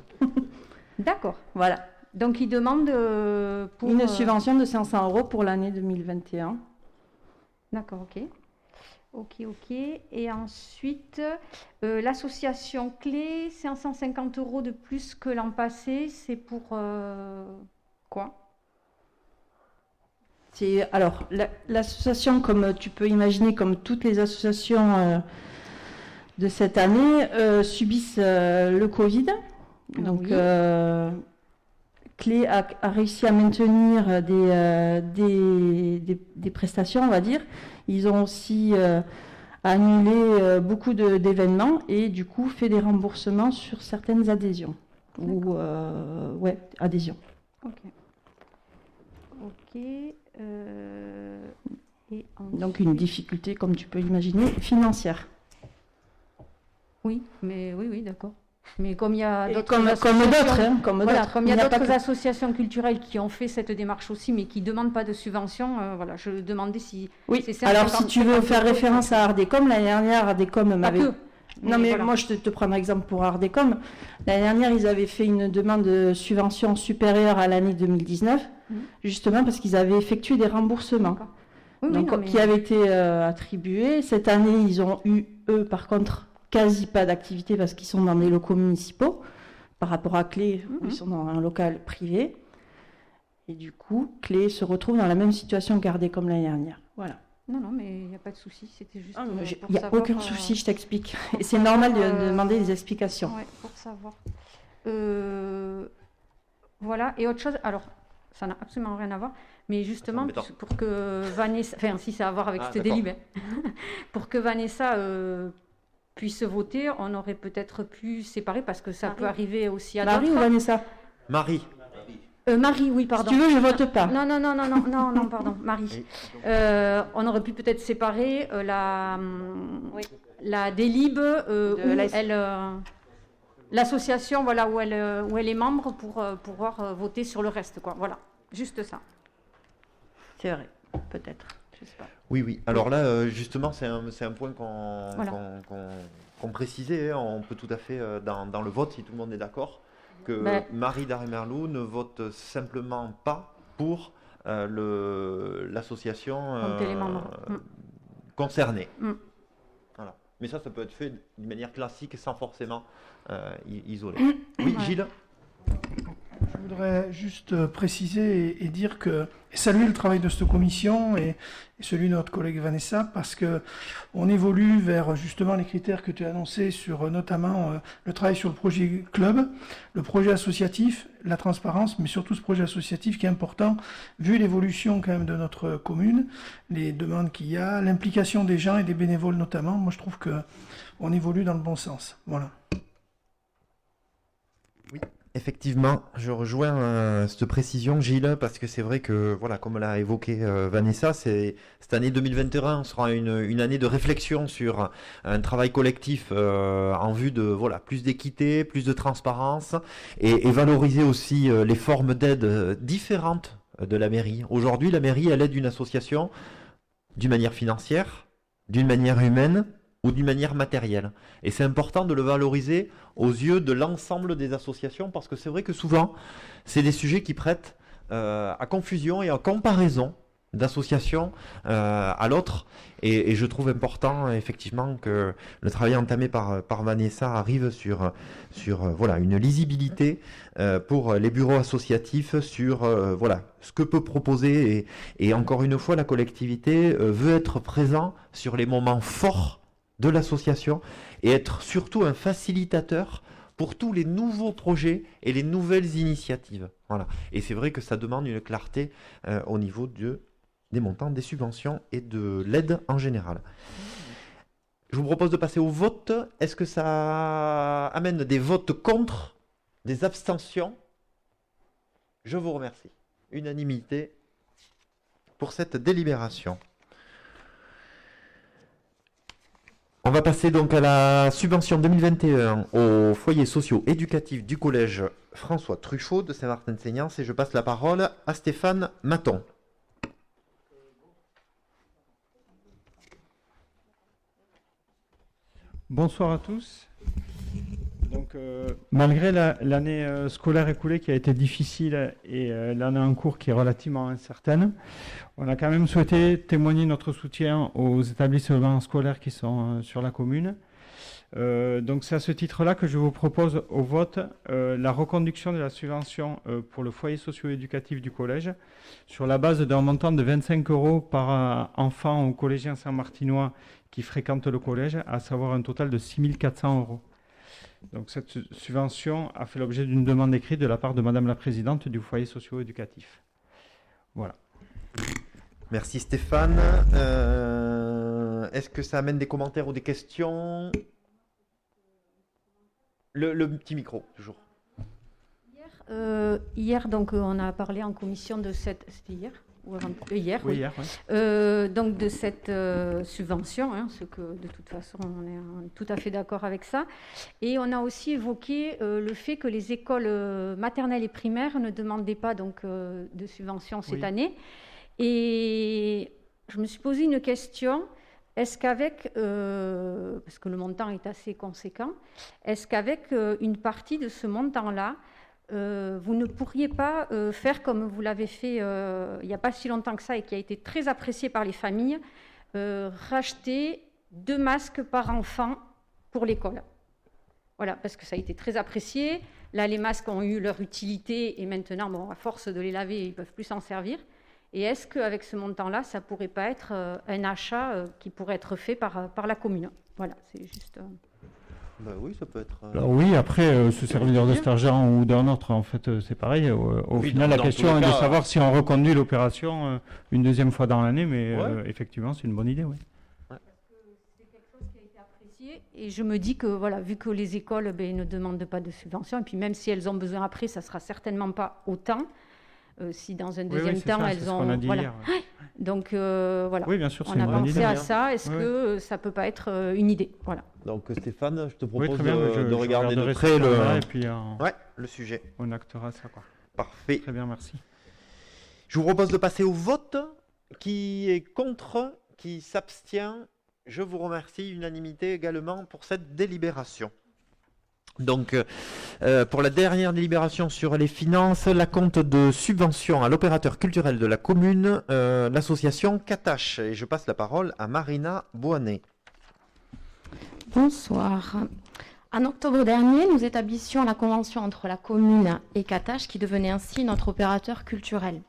D'accord. Voilà. Donc ils demandent pour une subvention de 500 € pour l'année 2021. D'accord, ok. Ok. Et ensuite, l'association Clé, 550 € de plus que l'an passé, c'est pour quoi? Alors, l'association, comme tu peux imaginer, comme toutes les associations de cette année, subissent le Covid. Donc, oui. Clé a réussi à maintenir des prestations, on va dire. Ils ont aussi annulé beaucoup d'événements et du coup fait des remboursements sur certaines adhésions. Adhésions. Ok. Donc une difficulté, comme tu peux imaginer, financière. Oui, d'accord. Mais comme il y a d'autres associations culturelles qui ont fait cette démarche aussi, mais qui ne demandent pas de subvention, je demandais si... Oui, alors si tu veux faire référence à Ardecom, l'année dernière, Ardecom m'avait... Moi je te prends un exemple pour Ardecom. L'année dernière, ils avaient fait une demande de subvention supérieure à l'année 2019, justement parce qu'ils avaient effectué des remboursements. Qui avaient été attribués. Cette année, ils ont eu, eux, par contre... quasi pas d'activité parce qu'ils sont dans des locaux municipaux par rapport à Clé où ils sont dans un local privé et du coup Clé se retrouve dans la même situation qu'Ardecom l'année dernière. Voilà. Non, mais il n'y a pas de souci, c'était juste Il pour n'y a savoir, aucun souci, je t'explique. Et c'est normal de demander des explications. Ouais, pour savoir. Voilà, et autre chose, alors, ça n'a absolument rien à voir, mais justement, pour que Vanessa, enfin, si ça a à voir avec cette délibérée, pour que Vanessa puisse voter, on aurait peut-être pu séparer, parce que ça peut arriver aussi à d'autres. Marie ou Vanessa? Marie. Marie, oui, pardon. Si tu veux, je vote pas. Non, pardon, Marie. On aurait pu peut-être séparer la délib l'association, voilà, où elle est membre pour pouvoir voter sur le reste, quoi. Voilà, juste ça. C'est vrai, peut-être. Je sais pas. Oui. Alors là, justement, c'est un point qu'on précisait. On peut tout à fait, dans le vote, si tout le monde est d'accord, que Marie Daré-Merlou ne vote simplement pas pour l'association concernée. Voilà. Mais ça peut être fait d'une manière classique sans forcément isoler. Oui, Gilles. Je voudrais juste préciser et dire que, et saluer le travail de cette commission et celui de notre collègue Vanessa, parce qu'on évolue vers justement les critères que tu as annoncés sur notamment le travail sur le projet club, le projet associatif, la transparence, mais surtout ce projet associatif qui est important vu l'évolution quand même de notre commune, les demandes qu'il y a, l'implication des gens et des bénévoles notamment. Moi je trouve qu'on évolue dans le bon sens. Voilà. Effectivement, je rejoins cette précision, Gilles, parce que c'est vrai que, voilà, comme l'a évoqué Vanessa, cette année 2021 sera une année de réflexion sur un travail collectif en vue de plus d'équité, plus de transparence et valoriser aussi les formes d'aide différentes de la mairie. Aujourd'hui, la mairie, elle aide une association d'une manière financière, d'une manière humaine ou d'une manière matérielle. Et c'est important de le valoriser aux yeux de l'ensemble des associations, parce que c'est vrai que souvent, c'est des sujets qui prêtent à confusion et à comparaison d'association à l'autre. Et je trouve important, effectivement, que le travail entamé par Vanessa arrive sur une lisibilité pour les bureaux associatifs, sur ce que peut proposer. Et encore une fois, la collectivité veut être présent sur les moments forts de l'association et être surtout un facilitateur pour tous les nouveaux projets et les nouvelles initiatives. Voilà. Et c'est vrai que ça demande une clarté au niveau des montants, des subventions et de l'aide en général. Je vous propose de passer au vote. Est-ce que ça amène des votes contre, des abstentions? Je vous remercie. Unanimité pour cette délibération. On va passer donc à la subvention 2021 aux foyers sociaux éducatifs du collège François Truffaut de Saint-Martin-de-Seignance et je passe la parole à Stéphane Maton. Bonsoir à tous. Donc, malgré l'année scolaire écoulée qui a été difficile et l'année en cours qui est relativement incertaine, on a quand même souhaité témoigner notre soutien aux établissements scolaires qui sont sur la commune. Donc c'est à ce titre-là que je vous propose au vote la reconduction de la subvention pour le foyer socio-éducatif du collège sur la base d'un montant de 25 € par enfant aux collégiens saint-martinois qui fréquentent le collège, à savoir un total de 6 400 €. Donc cette subvention a fait l'objet d'une demande écrite de la part de Madame la Présidente du foyer socio-éducatif. Voilà. Merci Stéphane. Est-ce que ça amène des commentaires ou des questions? Le petit micro, toujours. Hier, donc, on a parlé en commission de cette... C'était hier ou avant... Hier, oui. Hier, oui. Donc de cette subvention, ce que de toute façon on est tout à fait d'accord avec ça. Et on a aussi évoqué le fait que les écoles maternelles et primaires ne demandaient pas donc, de subvention cette année. Et je me suis posé une question, est-ce qu'avec, parce que le montant est assez conséquent, est-ce qu'avec une partie de ce montant-là, vous ne pourriez pas faire comme vous l'avez fait il n'y a pas si longtemps que ça et qui a été très apprécié par les familles, racheter 2 masques par enfant pour l'école. Voilà, parce que ça a été très apprécié. Là, les masques ont eu leur utilité et maintenant, à force de les laver, ils ne peuvent plus s'en servir. Et est-ce qu'avec ce montant-là, ça ne pourrait pas être un achat qui pourrait être fait par la commune? Voilà, c'est juste... Oui, ça peut être... Alors oui, après, se servir de cet argent ou d'un autre, en fait, c'est pareil. Au final, la question est de savoir si on reconduit l'opération une deuxième fois dans l'année, mais effectivement, c'est une bonne idée, oui. C'est quelque chose qui a été apprécié et je me dis que, voilà, vu que les écoles ne demandent pas de subvention, et puis même si elles ont besoin après, ça ne sera certainement pas autant. Si dans un deuxième temps, elles ont... Voilà. Donc, voilà, oui, bien sûr, on a pensé à ça. Est-ce que ça ne peut pas être une idée? Voilà. Donc Stéphane, je te propose bien, de regarder de près le sujet. On actera ça, quoi. Parfait. Très bien, merci. Je vous propose de passer au vote. Qui est contre? Qui s'abstient? Je vous remercie. Unanimité également pour cette délibération. Donc, pour la dernière délibération sur les finances, l'acompte de subvention à l'opérateur culturel de la commune, l'association Katash. Et je passe la parole à Marina Boanet. Bonsoir. En octobre dernier, nous établissions la convention entre la commune et Katash qui devenait ainsi notre opérateur culturel.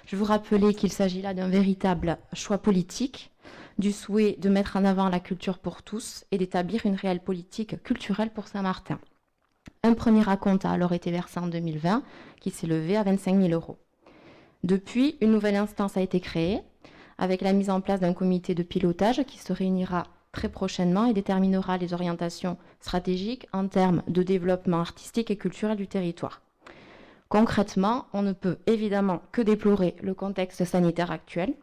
Je vous rappelais qu'il s'agit là d'un véritable choix politique, du souhait de mettre en avant la culture pour tous et d'établir une réelle politique culturelle pour Saint-Martin. Un premier acompte a alors été versé en 2020, qui s'est levé à 25 000 €. Depuis, une nouvelle instance a été créée, avec la mise en place d'un comité de pilotage qui se réunira très prochainement et déterminera les orientations stratégiques en termes de développement artistique et culturel du territoire. Concrètement, on ne peut évidemment que déplorer le contexte sanitaire actuel,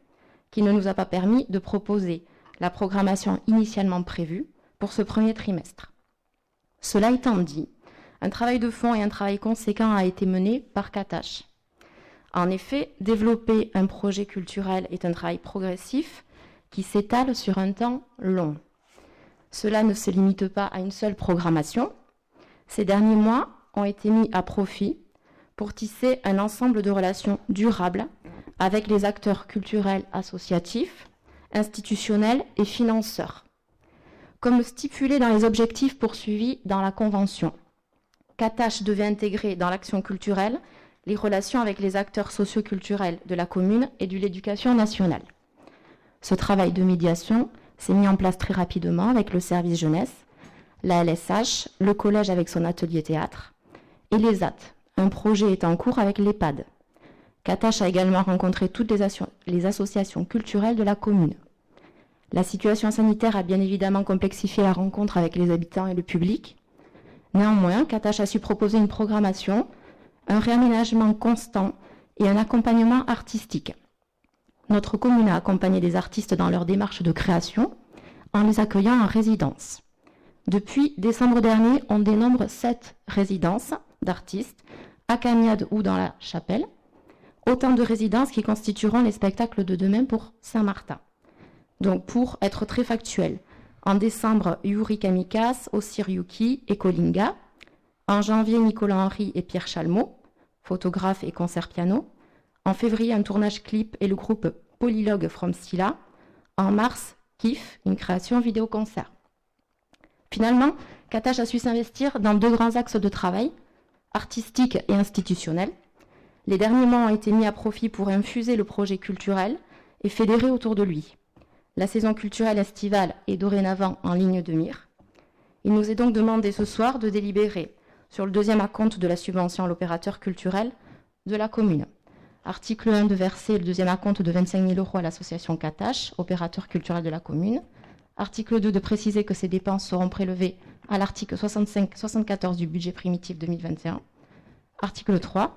qui ne nous a pas permis de proposer la programmation initialement prévue pour ce premier trimestre. Cela étant dit, un travail de fond et un travail conséquent a été mené par Katash. En effet, développer un projet culturel est un travail progressif qui s'étale sur un temps long. Cela ne se limite pas à une seule programmation. Ces derniers mois ont été mis à profit pour tisser un ensemble de relations durables avec les acteurs culturels associatifs, institutionnels et financeurs. Comme stipulé dans les objectifs poursuivis dans la Convention, Katash devait intégrer dans l'action culturelle les relations avec les acteurs socioculturels de la commune et de l'éducation nationale. Ce travail de médiation s'est mis en place très rapidement avec le service jeunesse, la LSH, le collège avec son atelier théâtre et l'ESAT. Un projet est en cours avec l'EHPAD. Katash a également rencontré toutes les associations culturelles de la commune. La situation sanitaire a bien évidemment complexifié la rencontre avec les habitants et le public. Néanmoins, Katash a su proposer une programmation, un réaménagement constant et un accompagnement artistique. Notre commune a accompagné des artistes dans leur démarche de création en les accueillant en résidence. Depuis décembre dernier, on dénombre 7 résidences d'artistes à Cagnotte ou dans la Chapelle, autant de résidences qui constitueront les spectacles de demain pour Saint-Martin. Donc pour être très factuel, en décembre, Yuri Kamikaze, Osir Yuki et Kolinga. En janvier, Nicolas Henry et Pierre Chalmot, photographe et concert piano. En février, un tournage clip et le groupe Polylogue from Scylla. En mars, Kif, une création vidéo-concert. Finalement, Katash a su s'investir dans 2 grands axes de travail, artistique et institutionnel. Les derniers mois ont été mis à profit pour infuser le projet culturel et fédérer autour de lui. La saison culturelle estivale est dorénavant en ligne de mire. Il nous est donc demandé ce soir de délibérer sur le 2e acompte de la subvention à l'opérateur culturel de la commune. Article 1 de verser le 2e acompte de 25 000 € à l'association Katash, opérateur culturel de la commune. Article 2 de préciser que ces dépenses seront prélevées à l'article 75-74 du budget primitif 2021. Article 3,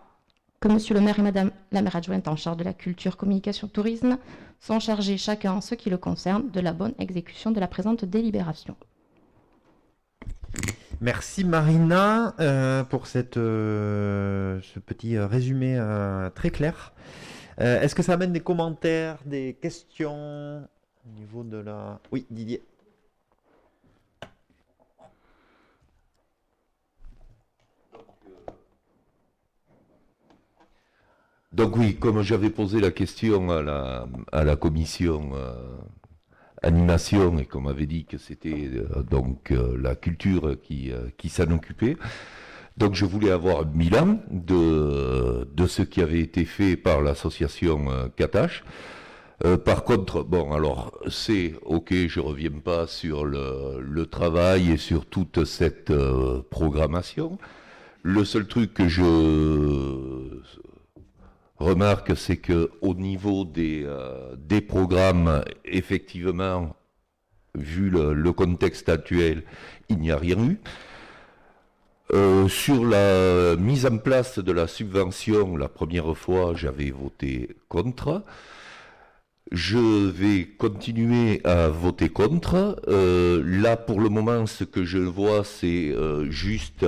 que Monsieur le maire et Madame la maire adjointe en charge de la culture, communication, tourisme sont chargés chacun en ce qui le concerne de la bonne exécution de la présente délibération. Merci Marina pour ce petit résumé très clair. Est-ce que ça amène des commentaires, des questions au niveau de la... Oui, Didier. Donc oui, comme j'avais posé la question à la commission animation et qu'on m'avait dit que c'était donc la culture qui s'en occupait, Donc je voulais avoir un bilan de ce qui avait été fait par l'association Katash. Par contre, bon, alors c'est ok, je reviens pas sur le travail et sur toute cette programmation. Le seul truc que je remarque, c'est que au niveau des programmes, effectivement, vu le contexte actuel, il n'y a rien eu. Sur la mise en place de la subvention, la première fois, j'avais voté contre. Je vais continuer à voter contre. Là, pour le moment, ce que je vois, c'est juste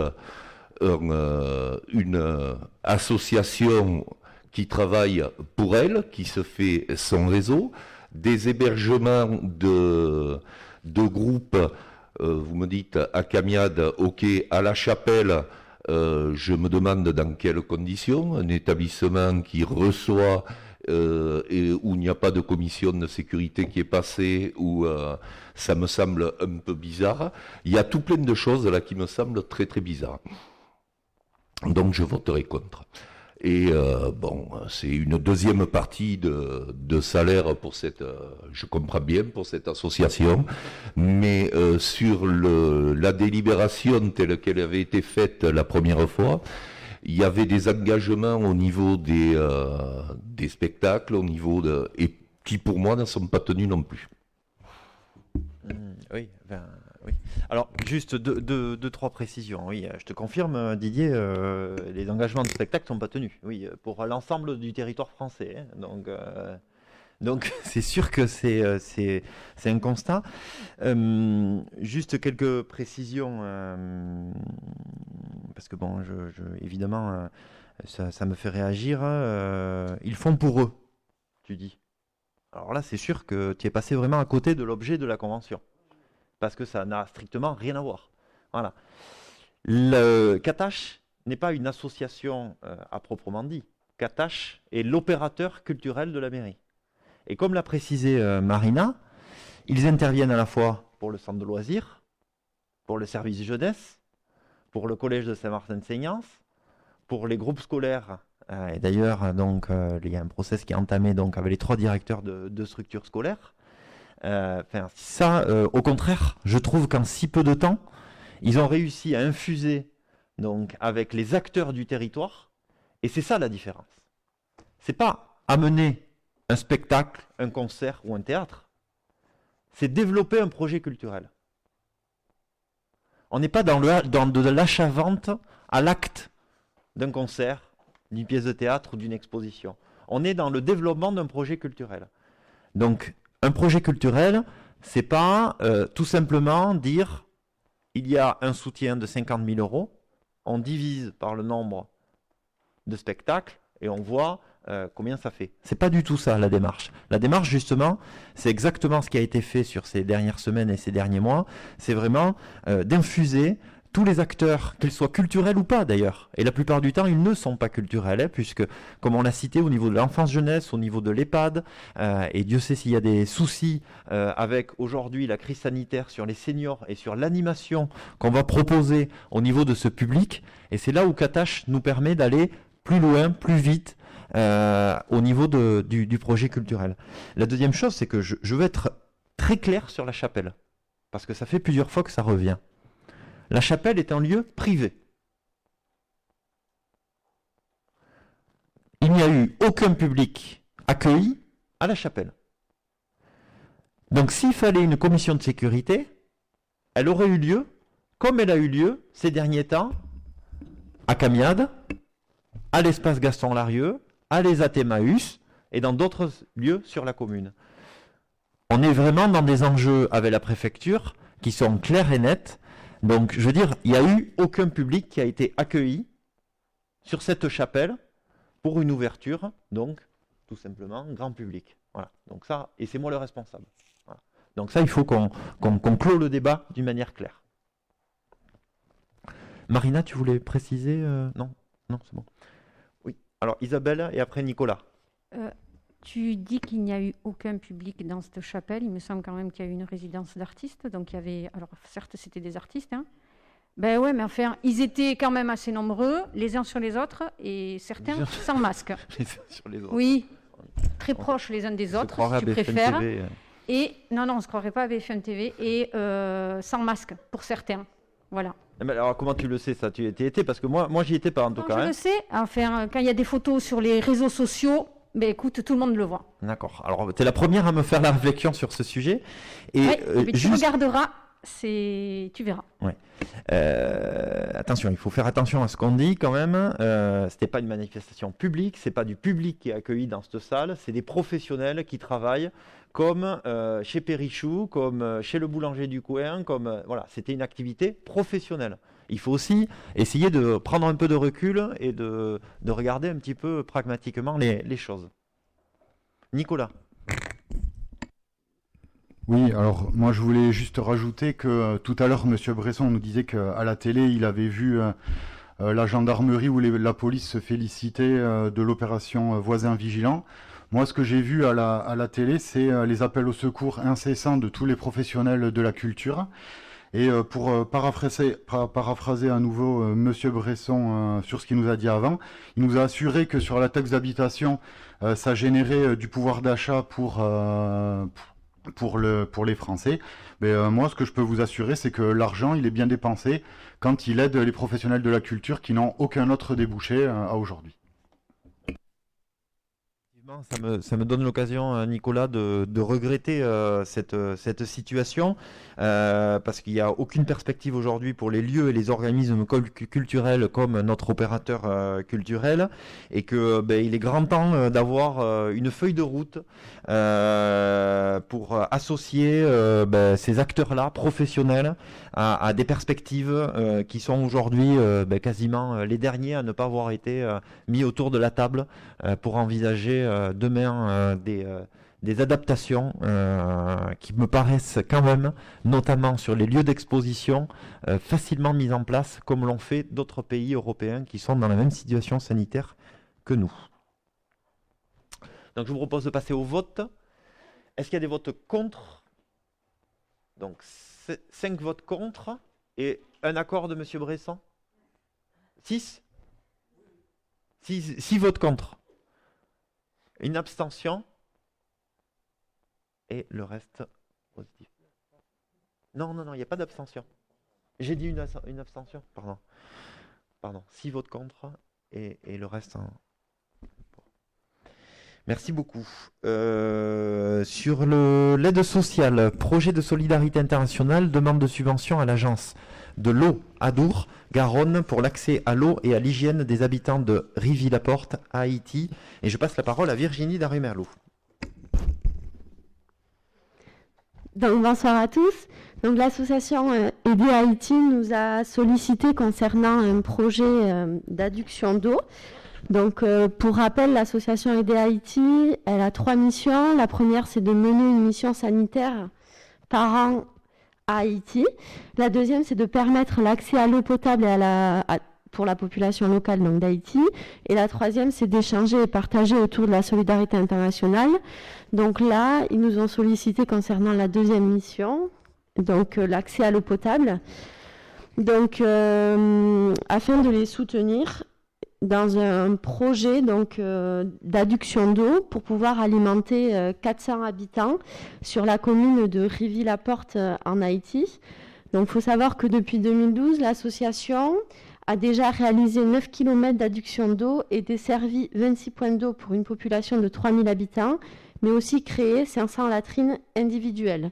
une association qui travaille pour elle, qui se fait son réseau, des hébergements de groupes. Vous me dites à Camiade, ok, à La Chapelle, je me demande dans quelles conditions. Un établissement qui reçoit et où il n'y a pas de commission de sécurité qui est passée, où ça me semble un peu bizarre. Il y a tout plein de choses là qui me semblent très très bizarres. Donc je voterai contre. Et bon, c'est une deuxième partie de salaire pour cette, je comprends bien, pour cette association, mais sur la délibération telle qu'elle avait été faite la première fois, il y avait des engagements au niveau des spectacles, au niveau et qui pour moi ne sont pas tenus non plus. Oui, oui. Alors, juste deux, trois précisions. Oui, je te confirme, Didier, les engagements de spectacle ne sont pas tenus. Oui, pour l'ensemble du territoire français. Hein. Donc, c'est sûr que c'est un constat. Juste quelques précisions, parce que bon, évidemment, ça me fait réagir. Ils font pour eux, tu dis. Alors là, c'est sûr que tu es passé vraiment à côté de l'objet de la convention. Parce que ça n'a strictement rien à voir. Voilà. Le Katash n'est pas une association à proprement dit. Katash est l'opérateur culturel de la mairie. Et comme l'a précisé Marina, ils interviennent à la fois pour le centre de loisirs, pour le service jeunesse, pour le collège de Saint-Martin-de-Seignance, pour les groupes scolaires. Et d'ailleurs, donc, il y a un process qui est entamé donc, avec les 3 directeurs de structures scolaires. Au contraire, je trouve qu'en si peu de temps, ils ont réussi à infuser donc, avec les acteurs du territoire, et c'est ça la différence. C'est pas amener un spectacle, un concert ou un théâtre, c'est développer un projet culturel. On n'est pas dans de l'achat-vente à l'acte d'un concert, d'une pièce de théâtre ou d'une exposition. On est dans le développement d'un projet culturel. Donc, un projet culturel, c'est pas tout simplement dire il y a un soutien de 50 000 €, on divise par le nombre de spectacles et on voit combien ça fait. C'est pas du tout ça la démarche. La démarche justement, c'est exactement ce qui a été fait sur ces dernières semaines et ces derniers mois. C'est vraiment d'infuser tous les acteurs, qu'ils soient culturels ou pas d'ailleurs. Et la plupart du temps, ils ne sont pas culturels, hein, puisque, comme on l'a cité, au niveau de l'enfance-jeunesse, au niveau de l'EHPAD, et Dieu sait s'il y a des soucis avec aujourd'hui la crise sanitaire sur les seniors et sur l'animation qu'on va proposer au niveau de ce public. Et c'est là où Katash nous permet d'aller plus loin, plus vite, au niveau du projet culturel. La deuxième chose, c'est que je veux être très clair sur la chapelle, parce que ça fait plusieurs fois que ça revient. La chapelle est un lieu privé. Il n'y a eu aucun public accueilli à la chapelle. Donc s'il fallait une commission de sécurité, elle aurait eu lieu, comme elle a eu lieu ces derniers temps, à Camiade, à l'espace Gaston Larieux, à l'ESAT Emmaüs et dans d'autres lieux sur la commune. On est vraiment dans des enjeux avec la préfecture qui sont clairs et nets. Donc, je veux dire, il n'y a eu aucun public qui a été accueilli sur cette chapelle pour une ouverture, donc, tout simplement, grand public. Voilà. Donc ça, et c'est moi le responsable. Voilà. Donc ça, il faut qu'on clôt le débat d'une manière claire. Marina, tu voulais préciser Non, c'est bon. Oui. Alors, Isabelle et après Nicolas. Tu dis qu'il n'y a eu aucun public dans cette chapelle. Il me semble quand même qu'il y a eu une résidence d'artistes. Donc il y avait, alors certes c'était des artistes, hein, Ben ouais, mais enfin, ils étaient quand même assez nombreux, les uns sur les autres, et certains sans masque. Les uns sur les autres. Oui, très proches les uns des autres, si tu préfères. Et non, on ne se croirait pas à BFM TV, et sans masque, pour certains. Voilà. Mais alors, comment tu le sais, ça? Tu y étais? Parce que moi j'y étais pas, en tout cas. Je le sais. Enfin, quand il y a des photos sur les réseaux sociaux, ben écoute, tout le monde le voit. D'accord. Alors, tu es la première à me faire la réflexion sur ce sujet. Et, mais tu regarderas, tu verras. Ouais. Attention, il faut faire attention à ce qu'on dit quand même. C'était pas une manifestation publique, c'est pas du public qui est accueilli dans cette salle, c'est des professionnels qui travaillent comme chez Périchou, comme chez le boulanger du coin, comme voilà, c'était une activité professionnelle. Il faut aussi essayer de prendre un peu de recul et de regarder un petit peu pragmatiquement les choses. Nicolas. Oui, alors moi je voulais juste rajouter que tout à l'heure M. Bresson nous disait qu'à la télé il avait vu la gendarmerie ou la police se féliciter de l'opération voisin vigilant. Moi ce que j'ai vu à la télé c'est les appels au secours incessants de tous les professionnels de la culture. Et pour paraphraser à nouveau M. Bresson sur ce qu'il nous a dit avant, il nous a assuré que sur la taxe d'habitation ça générait du pouvoir d'achat pour les Français. Mais moi, ce que je peux vous assurer, c'est que l'argent, il est bien dépensé quand il aide les professionnels de la culture qui n'ont aucun autre débouché à aujourd'hui. Ça me donne l'occasion, Nicolas, de regretter cette situation parce qu'il n'y a aucune perspective aujourd'hui pour les lieux et les organismes culturels comme notre opérateur culturel et que il est grand temps d'avoir une feuille de route pour associer ces acteurs-là, professionnels, à des perspectives qui sont aujourd'hui quasiment les derniers à ne pas avoir été mis autour de la table pour envisager demain des adaptations qui me paraissent quand même, notamment sur les lieux d'exposition, facilement mises en place comme l'ont fait d'autres pays européens qui sont dans la même situation sanitaire que nous. Donc je vous propose de passer au vote. Est-ce qu'il y a des votes contre? Donc 5 votes contre et un accord de M. Bresson? 6 votes contre. Une abstention et le reste positif. Non, il n'y a pas d'abstention. J'ai dit une abstention, pardon. 6 votes contre et le reste. Merci beaucoup. Sur l'aide sociale, projet de solidarité internationale, demande de subvention à l'agence de l'eau Adour, Garonne, pour l'accès à l'eau et à l'hygiène des habitants de Rivy-la-Porte, à Haïti. Et je passe la parole à Virginie Daré-Merlot. Donc, bonsoir à tous. Donc, l'association Aider Haïti nous a sollicité concernant un projet d'adduction d'eau. Donc, pour rappel, l'association Aider Haïti, elle a 3 missions. La première, c'est de mener une mission sanitaire par an à Haïti. La deuxième, c'est de permettre l'accès à l'eau potable pour la population locale donc d'Haïti. Et la troisième, c'est d'échanger et partager autour de la solidarité internationale. Donc là, ils nous ont sollicité concernant la deuxième mission, donc l'accès à l'eau potable. Donc, afin de les soutenir dans un projet d'adduction d'eau pour pouvoir alimenter 400 habitants sur la commune de Rivy-la-Porte en Haïti. Donc, il faut savoir que depuis 2012, l'association a déjà réalisé 9 km d'adduction d'eau et desservi 26 points d'eau pour une population de 3000 habitants, mais aussi créé 500 latrines individuelles.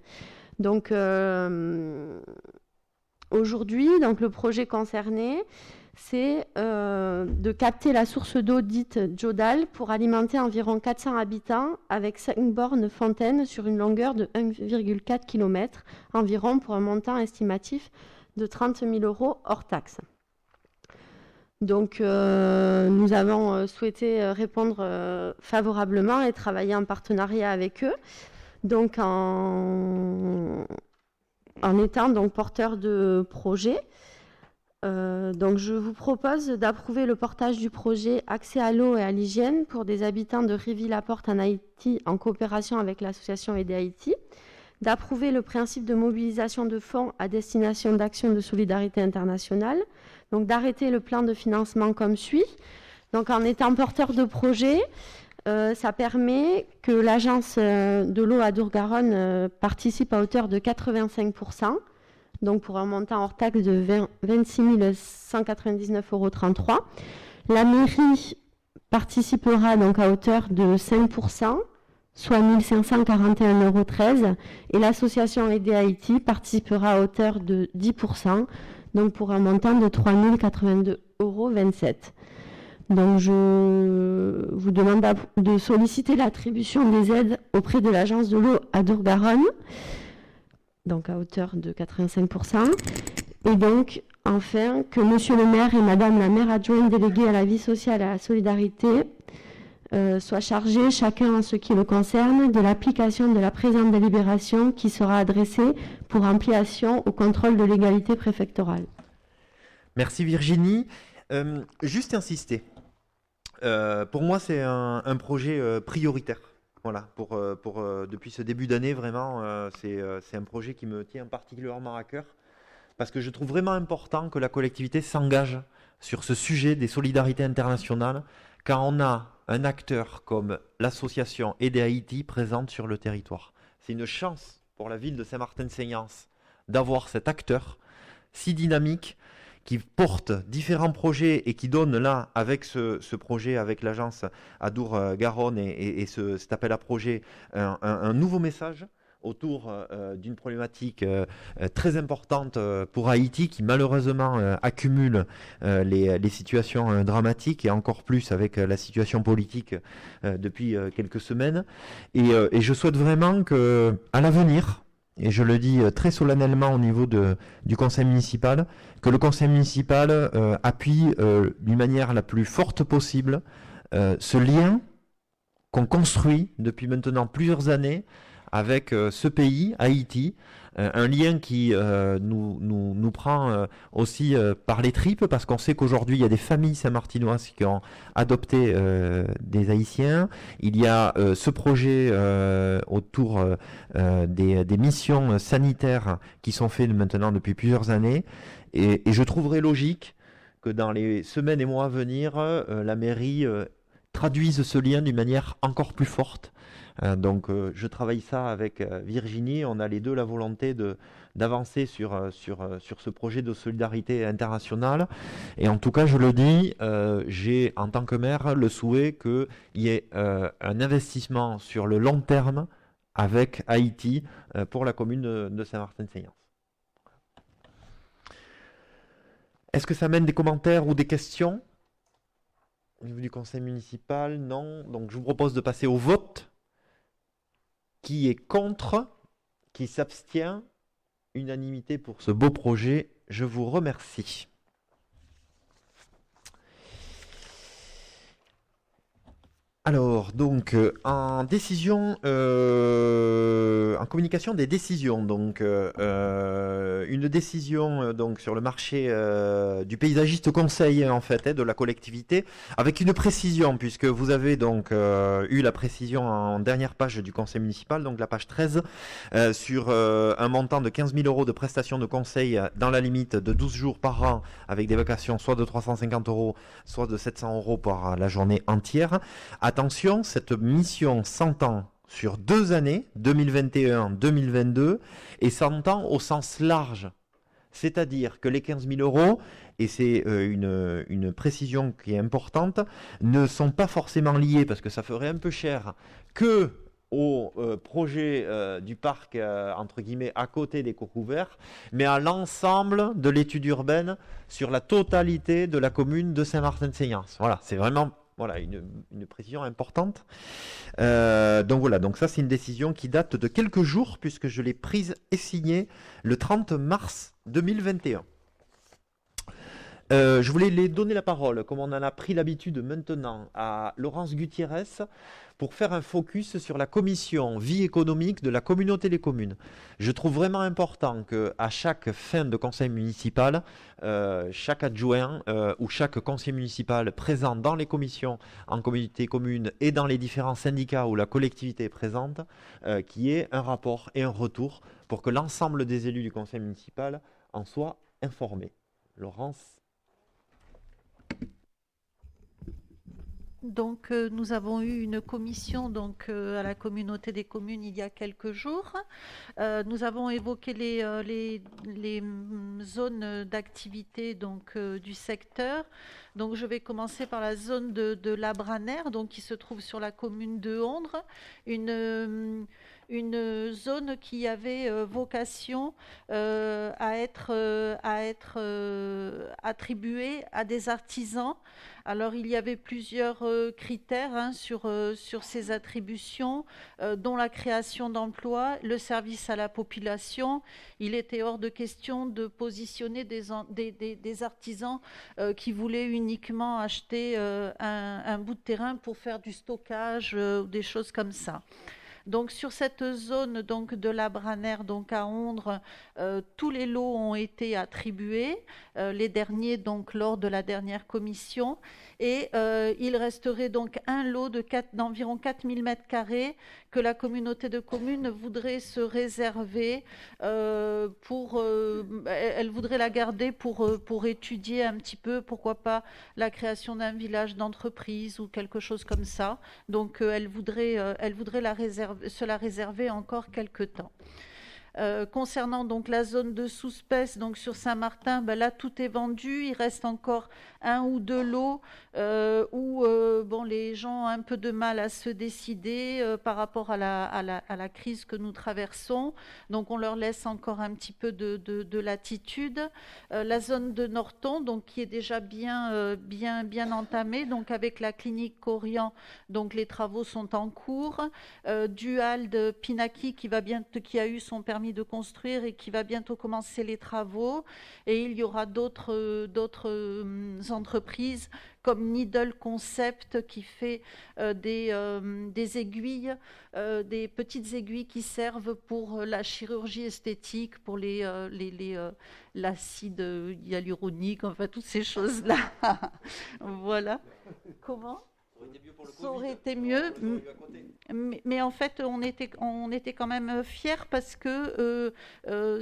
Donc, aujourd'hui, le projet concerné, c'est de capter la source d'eau dite Jodal pour alimenter environ 400 habitants avec 5 bornes fontaines sur une longueur de 1,4 km environ pour un montant estimatif de 30 000 € hors taxe. Donc, nous avons souhaité répondre favorablement et travailler en partenariat avec eux, donc en étant porteur de projet. Donc, je vous propose d'approuver le portage du projet Accès à l'eau et à l'hygiène pour des habitants de Rivy-la-Porte en Haïti en coopération avec l'association Aider Haïti. d'approuver le principe de mobilisation de fonds à destination d'actions de solidarité internationale, donc d'arrêter le plan de financement comme suit. Donc en étant porteur de projet, ça permet que l'agence de l'eau à Dour-Garonne participe à hauteur de 85%, donc pour un montant hors taxe de 26 199,33 €. La mairie participera donc à hauteur de 5%, soit 1 541,13 €, et l'association Aider Haïti participera à hauteur de 10%, donc pour un montant de 3 082,27 €. Donc je vous demande de solliciter l'attribution des aides auprès de l'agence de l'eau à Dour-Garonne, donc à hauteur de 85%, et donc enfin que Monsieur le maire et Madame la maire adjointe déléguée à la vie sociale et à la solidarité soient chargés, chacun en ce qui le concerne, de l'application de la présente délibération qui sera adressée pour ampliation au contrôle de légalité préfectorale. Merci Virginie. Juste insister. Pour moi, c'est un projet prioritaire. Voilà, depuis ce début d'année, vraiment, c'est un projet qui me tient particulièrement à cœur parce que je trouve vraiment important que la collectivité s'engage sur ce sujet des solidarités internationales quand on a un acteur comme l'association Aider Haïti présente sur le territoire. C'est une chance pour la ville de Saint-Martin-de-Seignances d'avoir cet acteur si dynamique qui porte différents projets et qui donne là, avec ce projet, avec l'agence à Dour-Garonne et cet appel à projet, un nouveau message autour d'une problématique très importante pour Haïti qui malheureusement accumule les situations dramatiques et encore plus avec la situation politique depuis quelques semaines. Et je souhaite vraiment qu'à l'avenir, et je le dis très solennellement au niveau du conseil municipal, que le conseil municipal appuie d'une manière la plus forte possible ce lien qu'on construit depuis maintenant plusieurs années avec ce pays, Haïti, un lien qui nous prend aussi par les tripes, parce qu'on sait qu'aujourd'hui, il y a des familles saint-martinoises qui ont adopté des Haïtiens. Il y a ce projet autour des missions sanitaires qui sont faites maintenant depuis plusieurs années. Et je trouverais logique que dans les semaines et mois à venir, la mairie traduise ce lien d'une manière encore plus forte. Donc je travaille ça avec Virginie, on a les deux la volonté d'avancer sur ce projet de solidarité internationale. Et en tout cas, je le dis, j'ai en tant que maire le souhait qu'il y ait un investissement sur le long terme avec Haïti pour la commune de Saint-Martin-de-Seignances. Est-ce que ça mène des commentaires ou des questions au niveau du conseil municipal? Non. Donc je vous propose de passer au vote. Qui est contre? Qui s'abstient? Unanimité pour ce beau projet. Je vous remercie. Alors, donc, en décision, en communication des décisions, donc, une décision donc, sur le marché du paysagiste conseil, en fait, de la collectivité, avec une précision, puisque vous avez donc eu la précision en dernière page du conseil municipal, donc la page 13, sur un montant de 15 000 € de prestations de conseil dans la limite de 12 jours par an, avec des vacations soit de 350 €, soit de 700 € par la journée entière. Attention, cette mission s'entend sur 2 années, 2021-2022, et s'entend au sens large. C'est-à-dire que les 15 000 €, et c'est une précision qui est importante, ne sont pas forcément liés, parce que ça ferait un peu cher, que au projet du parc, entre guillemets, à côté des Cours-Couverts, mais à l'ensemble de l'étude urbaine sur la totalité de la commune de Saint-Martin-de-Seignances. Voilà, c'est vraiment... Voilà, une précision importante. Donc voilà, donc ça c'est une décision qui date de quelques jours puisque je l'ai prise et signée le 30 mars 2021. Je voulais les donner la parole, comme on en a pris l'habitude maintenant, à Laurence Gutiérrez pour faire un focus sur la commission vie économique de la communauté des communes. Je trouve vraiment important qu'à chaque fin de conseil municipal, chaque adjoint ou chaque conseiller municipal présent dans les commissions en communauté commune et dans les différents syndicats où la collectivité est présente, qu'il y ait un rapport et un retour pour que l'ensemble des élus du conseil municipal en soient informés. Laurence. Donc, nous avons eu une commission à la communauté des communes il y a quelques jours. Nous avons évoqué les zones d'activité du secteur. Donc, je vais commencer par la zone de Labraner, qui se trouve sur la commune de Hondres, une zone qui avait vocation à être attribuée à des artisans. Alors, il y avait plusieurs critères sur ces attributions, dont la création d'emplois, le service à la population. Il était hors de question de positionner des artisans qui voulaient uniquement acheter un bout de terrain pour faire du stockage ou des choses comme ça. Donc sur cette zone de Labraner, à Hondres, tous les lots ont été attribués, les derniers lors de la dernière commission, et il resterait un lot d'environ 4000 m² que la communauté de communes voudrait se réserver elle voudrait la garder pour étudier un petit peu, pourquoi pas la création d'un village d'entreprise ou quelque chose comme ça. Donc elle voudrait se la réserver encore quelques temps. Concernant la zone de sous-espèce, sur Saint-Martin, là tout est vendu. Il reste encore un ou deux lots où les gens ont un peu de mal à se décider par rapport à la crise que nous traversons. Donc on leur laisse encore un petit peu de latitude. La zone de Norton, qui est déjà bien entamée, avec la clinique Corian, les travaux sont en cours. Dual de Pinaki qui a eu son permis de construire et qui va bientôt commencer les travaux, et il y aura d'autres entreprises comme Needle Concept qui fait des aiguilles, des petites aiguilles qui servent pour la chirurgie esthétique, pour l'acide hyaluronique, toutes ces choses-là. Voilà. Comment ? Ça aurait été mieux, mais en fait on était quand même fiers parce que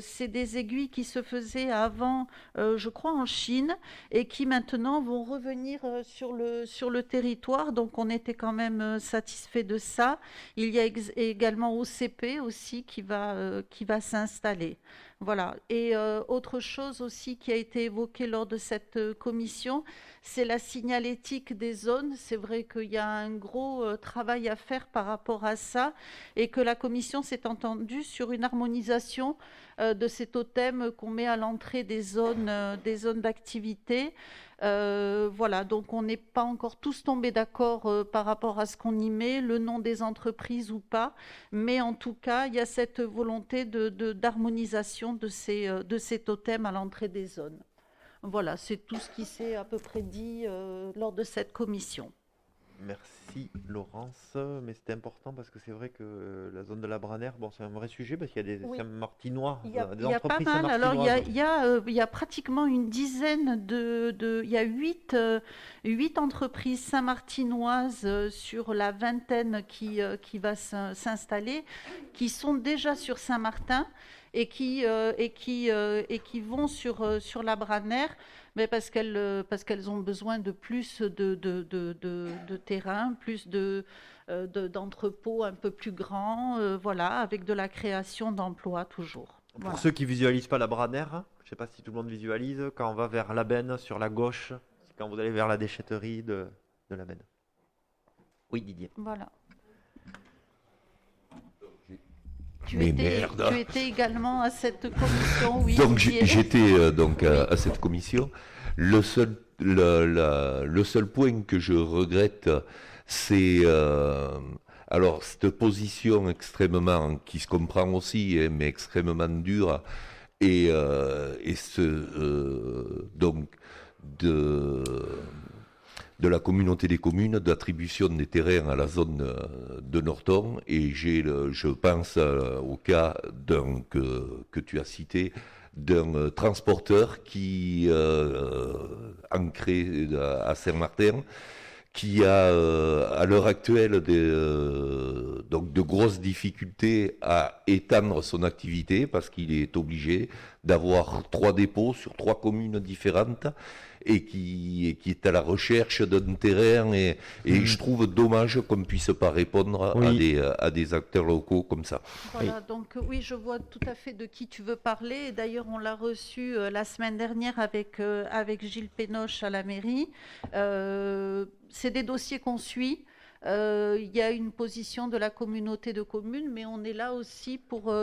c'est des aiguilles qui se faisaient avant, je crois en Chine, et qui maintenant vont revenir sur le territoire, donc on était quand même satisfaits de ça. Il y a également OCP aussi qui va s'installer. Voilà. Et autre chose aussi qui a été évoquée lors de cette commission, c'est la signalétique des zones. C'est vrai qu'il y a un gros travail à faire par rapport à ça, et que la commission s'est entendue sur une harmonisation de ces totems qu'on met à l'entrée des zones d'activité. Voilà, donc on n'est pas encore tous tombés d'accord par rapport à ce qu'on y met, le nom des entreprises ou pas, mais en tout cas, il y a cette volonté d'harmonisation de ces totems à l'entrée des zones. Voilà, c'est tout ce qui s'est à peu près dit lors de cette commission. Merci Laurence, mais c'était important parce que c'est vrai que la zone de Labraner, c'est un vrai sujet parce qu'il y a des Saint-Martinois, des entreprises Saint-Martinoises. Alors il y a pratiquement une dizaine il y a 8 entreprises Saint-Martinoises sur la vingtaine qui va s'installer, qui sont déjà sur Saint-Martin et qui vont sur Labraner. Mais parce qu'elles ont besoin de plus de terrain, plus d'entrepôts un peu plus grands, voilà, avec de la création d'emplois toujours. Pour ceux qui ne visualisent pas Labraner, je ne sais pas si tout le monde visualise, quand on va vers la Benne, sur la gauche, c'est quand vous allez vers la déchetterie de la Benne. Oui, Didier. Voilà. Tu étais également à cette commission, oui. Donc j'étais à cette commission. Le seul point que je regrette, c'est alors cette position extrêmement, qui se comprend aussi, mais extrêmement dure, donc de la communauté des communes d'attribution des terrains à la zone de Norton, et je pense au cas que tu as cité, d'un transporteur qui ancré à Saint-Martin, qui a à l'heure actuelle donc de grosses difficultés à étendre son activité parce qu'il est obligé d'avoir 3 dépôts sur 3 communes différentes et qui est à la recherche d'un terrain et je trouve dommage qu'on ne puisse pas répondre à des acteurs locaux comme ça. Voilà, donc oui, je vois tout à fait de qui tu veux parler. Et d'ailleurs, on l'a reçu la semaine dernière avec Gilles Pénoche à la mairie. C'est des dossiers qu'on suit. Il y a une position de la communauté de communes, mais on est là aussi pour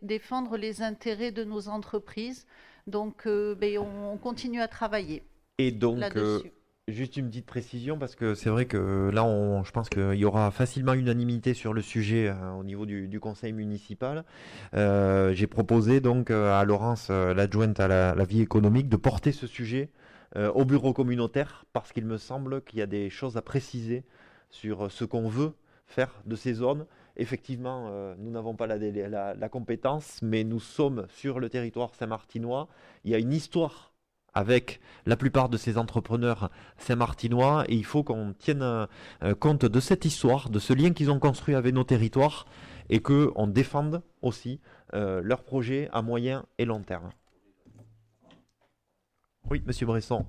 défendre les intérêts de nos entreprises. Donc, on continue à travailler. Et donc, là-dessus. juste une petite précision, parce que c'est vrai que là, je pense qu'il y aura facilement unanimité sur le sujet au niveau du conseil municipal. J'ai proposé donc à Laurence, l'adjointe à la vie économique, de porter ce sujet au bureau communautaire, parce qu'il me semble qu'il y a des choses à préciser sur ce qu'on veut faire de ces zones. Effectivement, nous n'avons pas la compétence, mais nous sommes sur le territoire saint-martinois. Il y a une histoire avec la plupart de ces entrepreneurs saint-martinois, et il faut qu'on tienne compte de cette histoire, de ce lien qu'ils ont construit avec nos territoires, et qu'on défende aussi leurs projets à moyen et long terme. Oui, monsieur Bresson.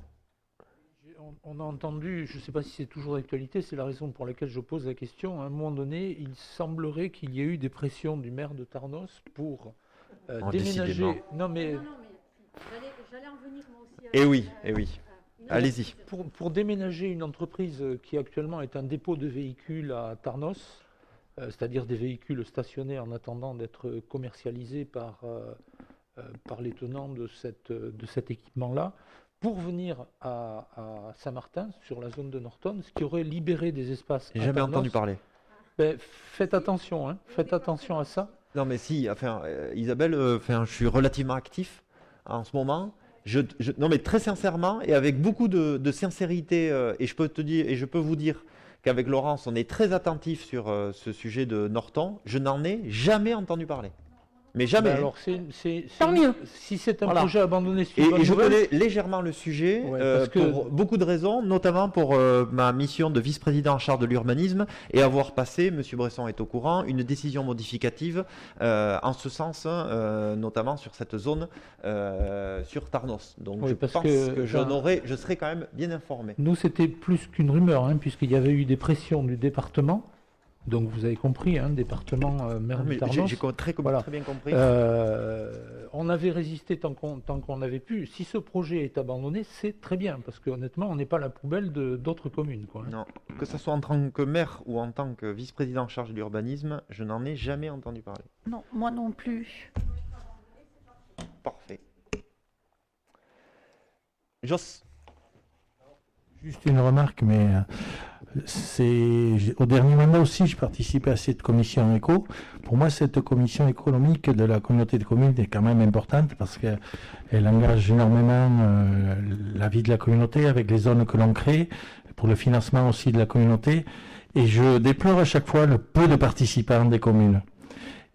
On a entendu, je ne sais pas si c'est toujours d'actualité, c'est la raison pour laquelle je pose la question. À un moment donné, il semblerait qu'il y ait eu des pressions du maire de Tarnos pour déménager. Non, mais j'allais en venir moi aussi. Eh oui. Allez-y. Pour déménager une entreprise qui actuellement est un dépôt de véhicules à Tarnos, c'est-à-dire des véhicules stationnés en attendant d'être commercialisés par les tenants de cet équipement-là, pour venir à Saint-Martin, sur la zone de Norton, ce qui aurait libéré des espaces. J'ai jamais entendu parler. Faites attention, faites attention à ça. Non mais si, Isabelle, je suis relativement actif en ce moment. Non mais très sincèrement et avec beaucoup de sincérité, et je peux vous dire qu'avec Laurence, on est très attentif sur ce sujet de Norton. Je n'en ai jamais entendu parler. Mais jamais. Alors tant mieux. Si c'est un projet abandonné, et je connais légèrement le sujet pour beaucoup de raisons, notamment pour ma mission de vice-président en charge de l'urbanisme et avoir passé, monsieur Bresson est au courant, une décision modificative en ce sens, notamment sur cette zone sur Tarnos. Donc je pense que je serai quand même bien informé. Nous, c'était plus qu'une rumeur, puisqu'il y avait eu des pressions du département. Donc vous avez compris, département maire de Tarnos. J'ai très bien compris. On avait résisté tant qu'on avait pu. Si ce projet est abandonné, c'est très bien, parce qu'honnêtement, on n'est pas la poubelle d'autres communes. Non, que ce soit en tant que maire ou en tant que vice-président en charge de l'urbanisme, je n'en ai jamais entendu parler. Non, moi non plus. Parfait. Jos. Juste une remarque, mais au dernier mandat aussi, je participais à cette commission éco. Pour moi, cette commission économique de la communauté de communes est quand même importante parce qu'elle engage énormément la vie de la communauté avec les zones que l'on crée, pour le financement aussi de la communauté. Et je déplore à chaque fois le peu de participants des communes.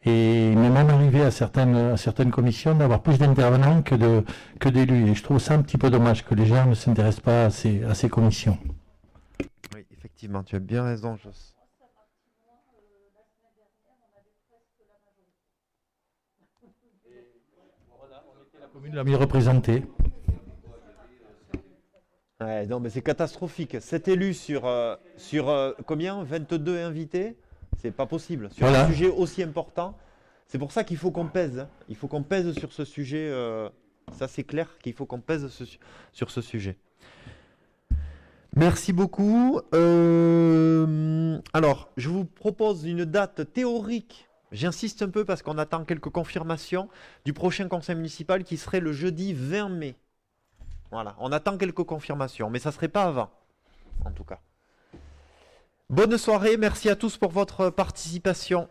Et il m'est même arrivé à certaines commissions d'avoir plus d'intervenants que d'élus. Et je trouve ça un petit peu dommage que les gens ne s'intéressent pas à ces commissions. Oui, effectivement, tu as bien raison, Jos. La commune la mieux représentée. Ouais, non, mais c'est catastrophique. 7 élus sur combien 22 invités? C'est pas possible. Sur un sujet aussi important, c'est pour ça qu'il faut qu'on pèse. Il faut qu'on pèse sur ce sujet. Ça, c'est clair qu'il faut qu'on pèse sur ce sujet. Merci beaucoup. Alors, je vous propose une date théorique. J'insiste un peu parce qu'on attend quelques confirmations du prochain conseil municipal qui serait le jeudi 20 mai. Voilà, on attend quelques confirmations, mais ça ne serait pas avant, en tout cas. Bonne soirée, merci à tous pour votre participation.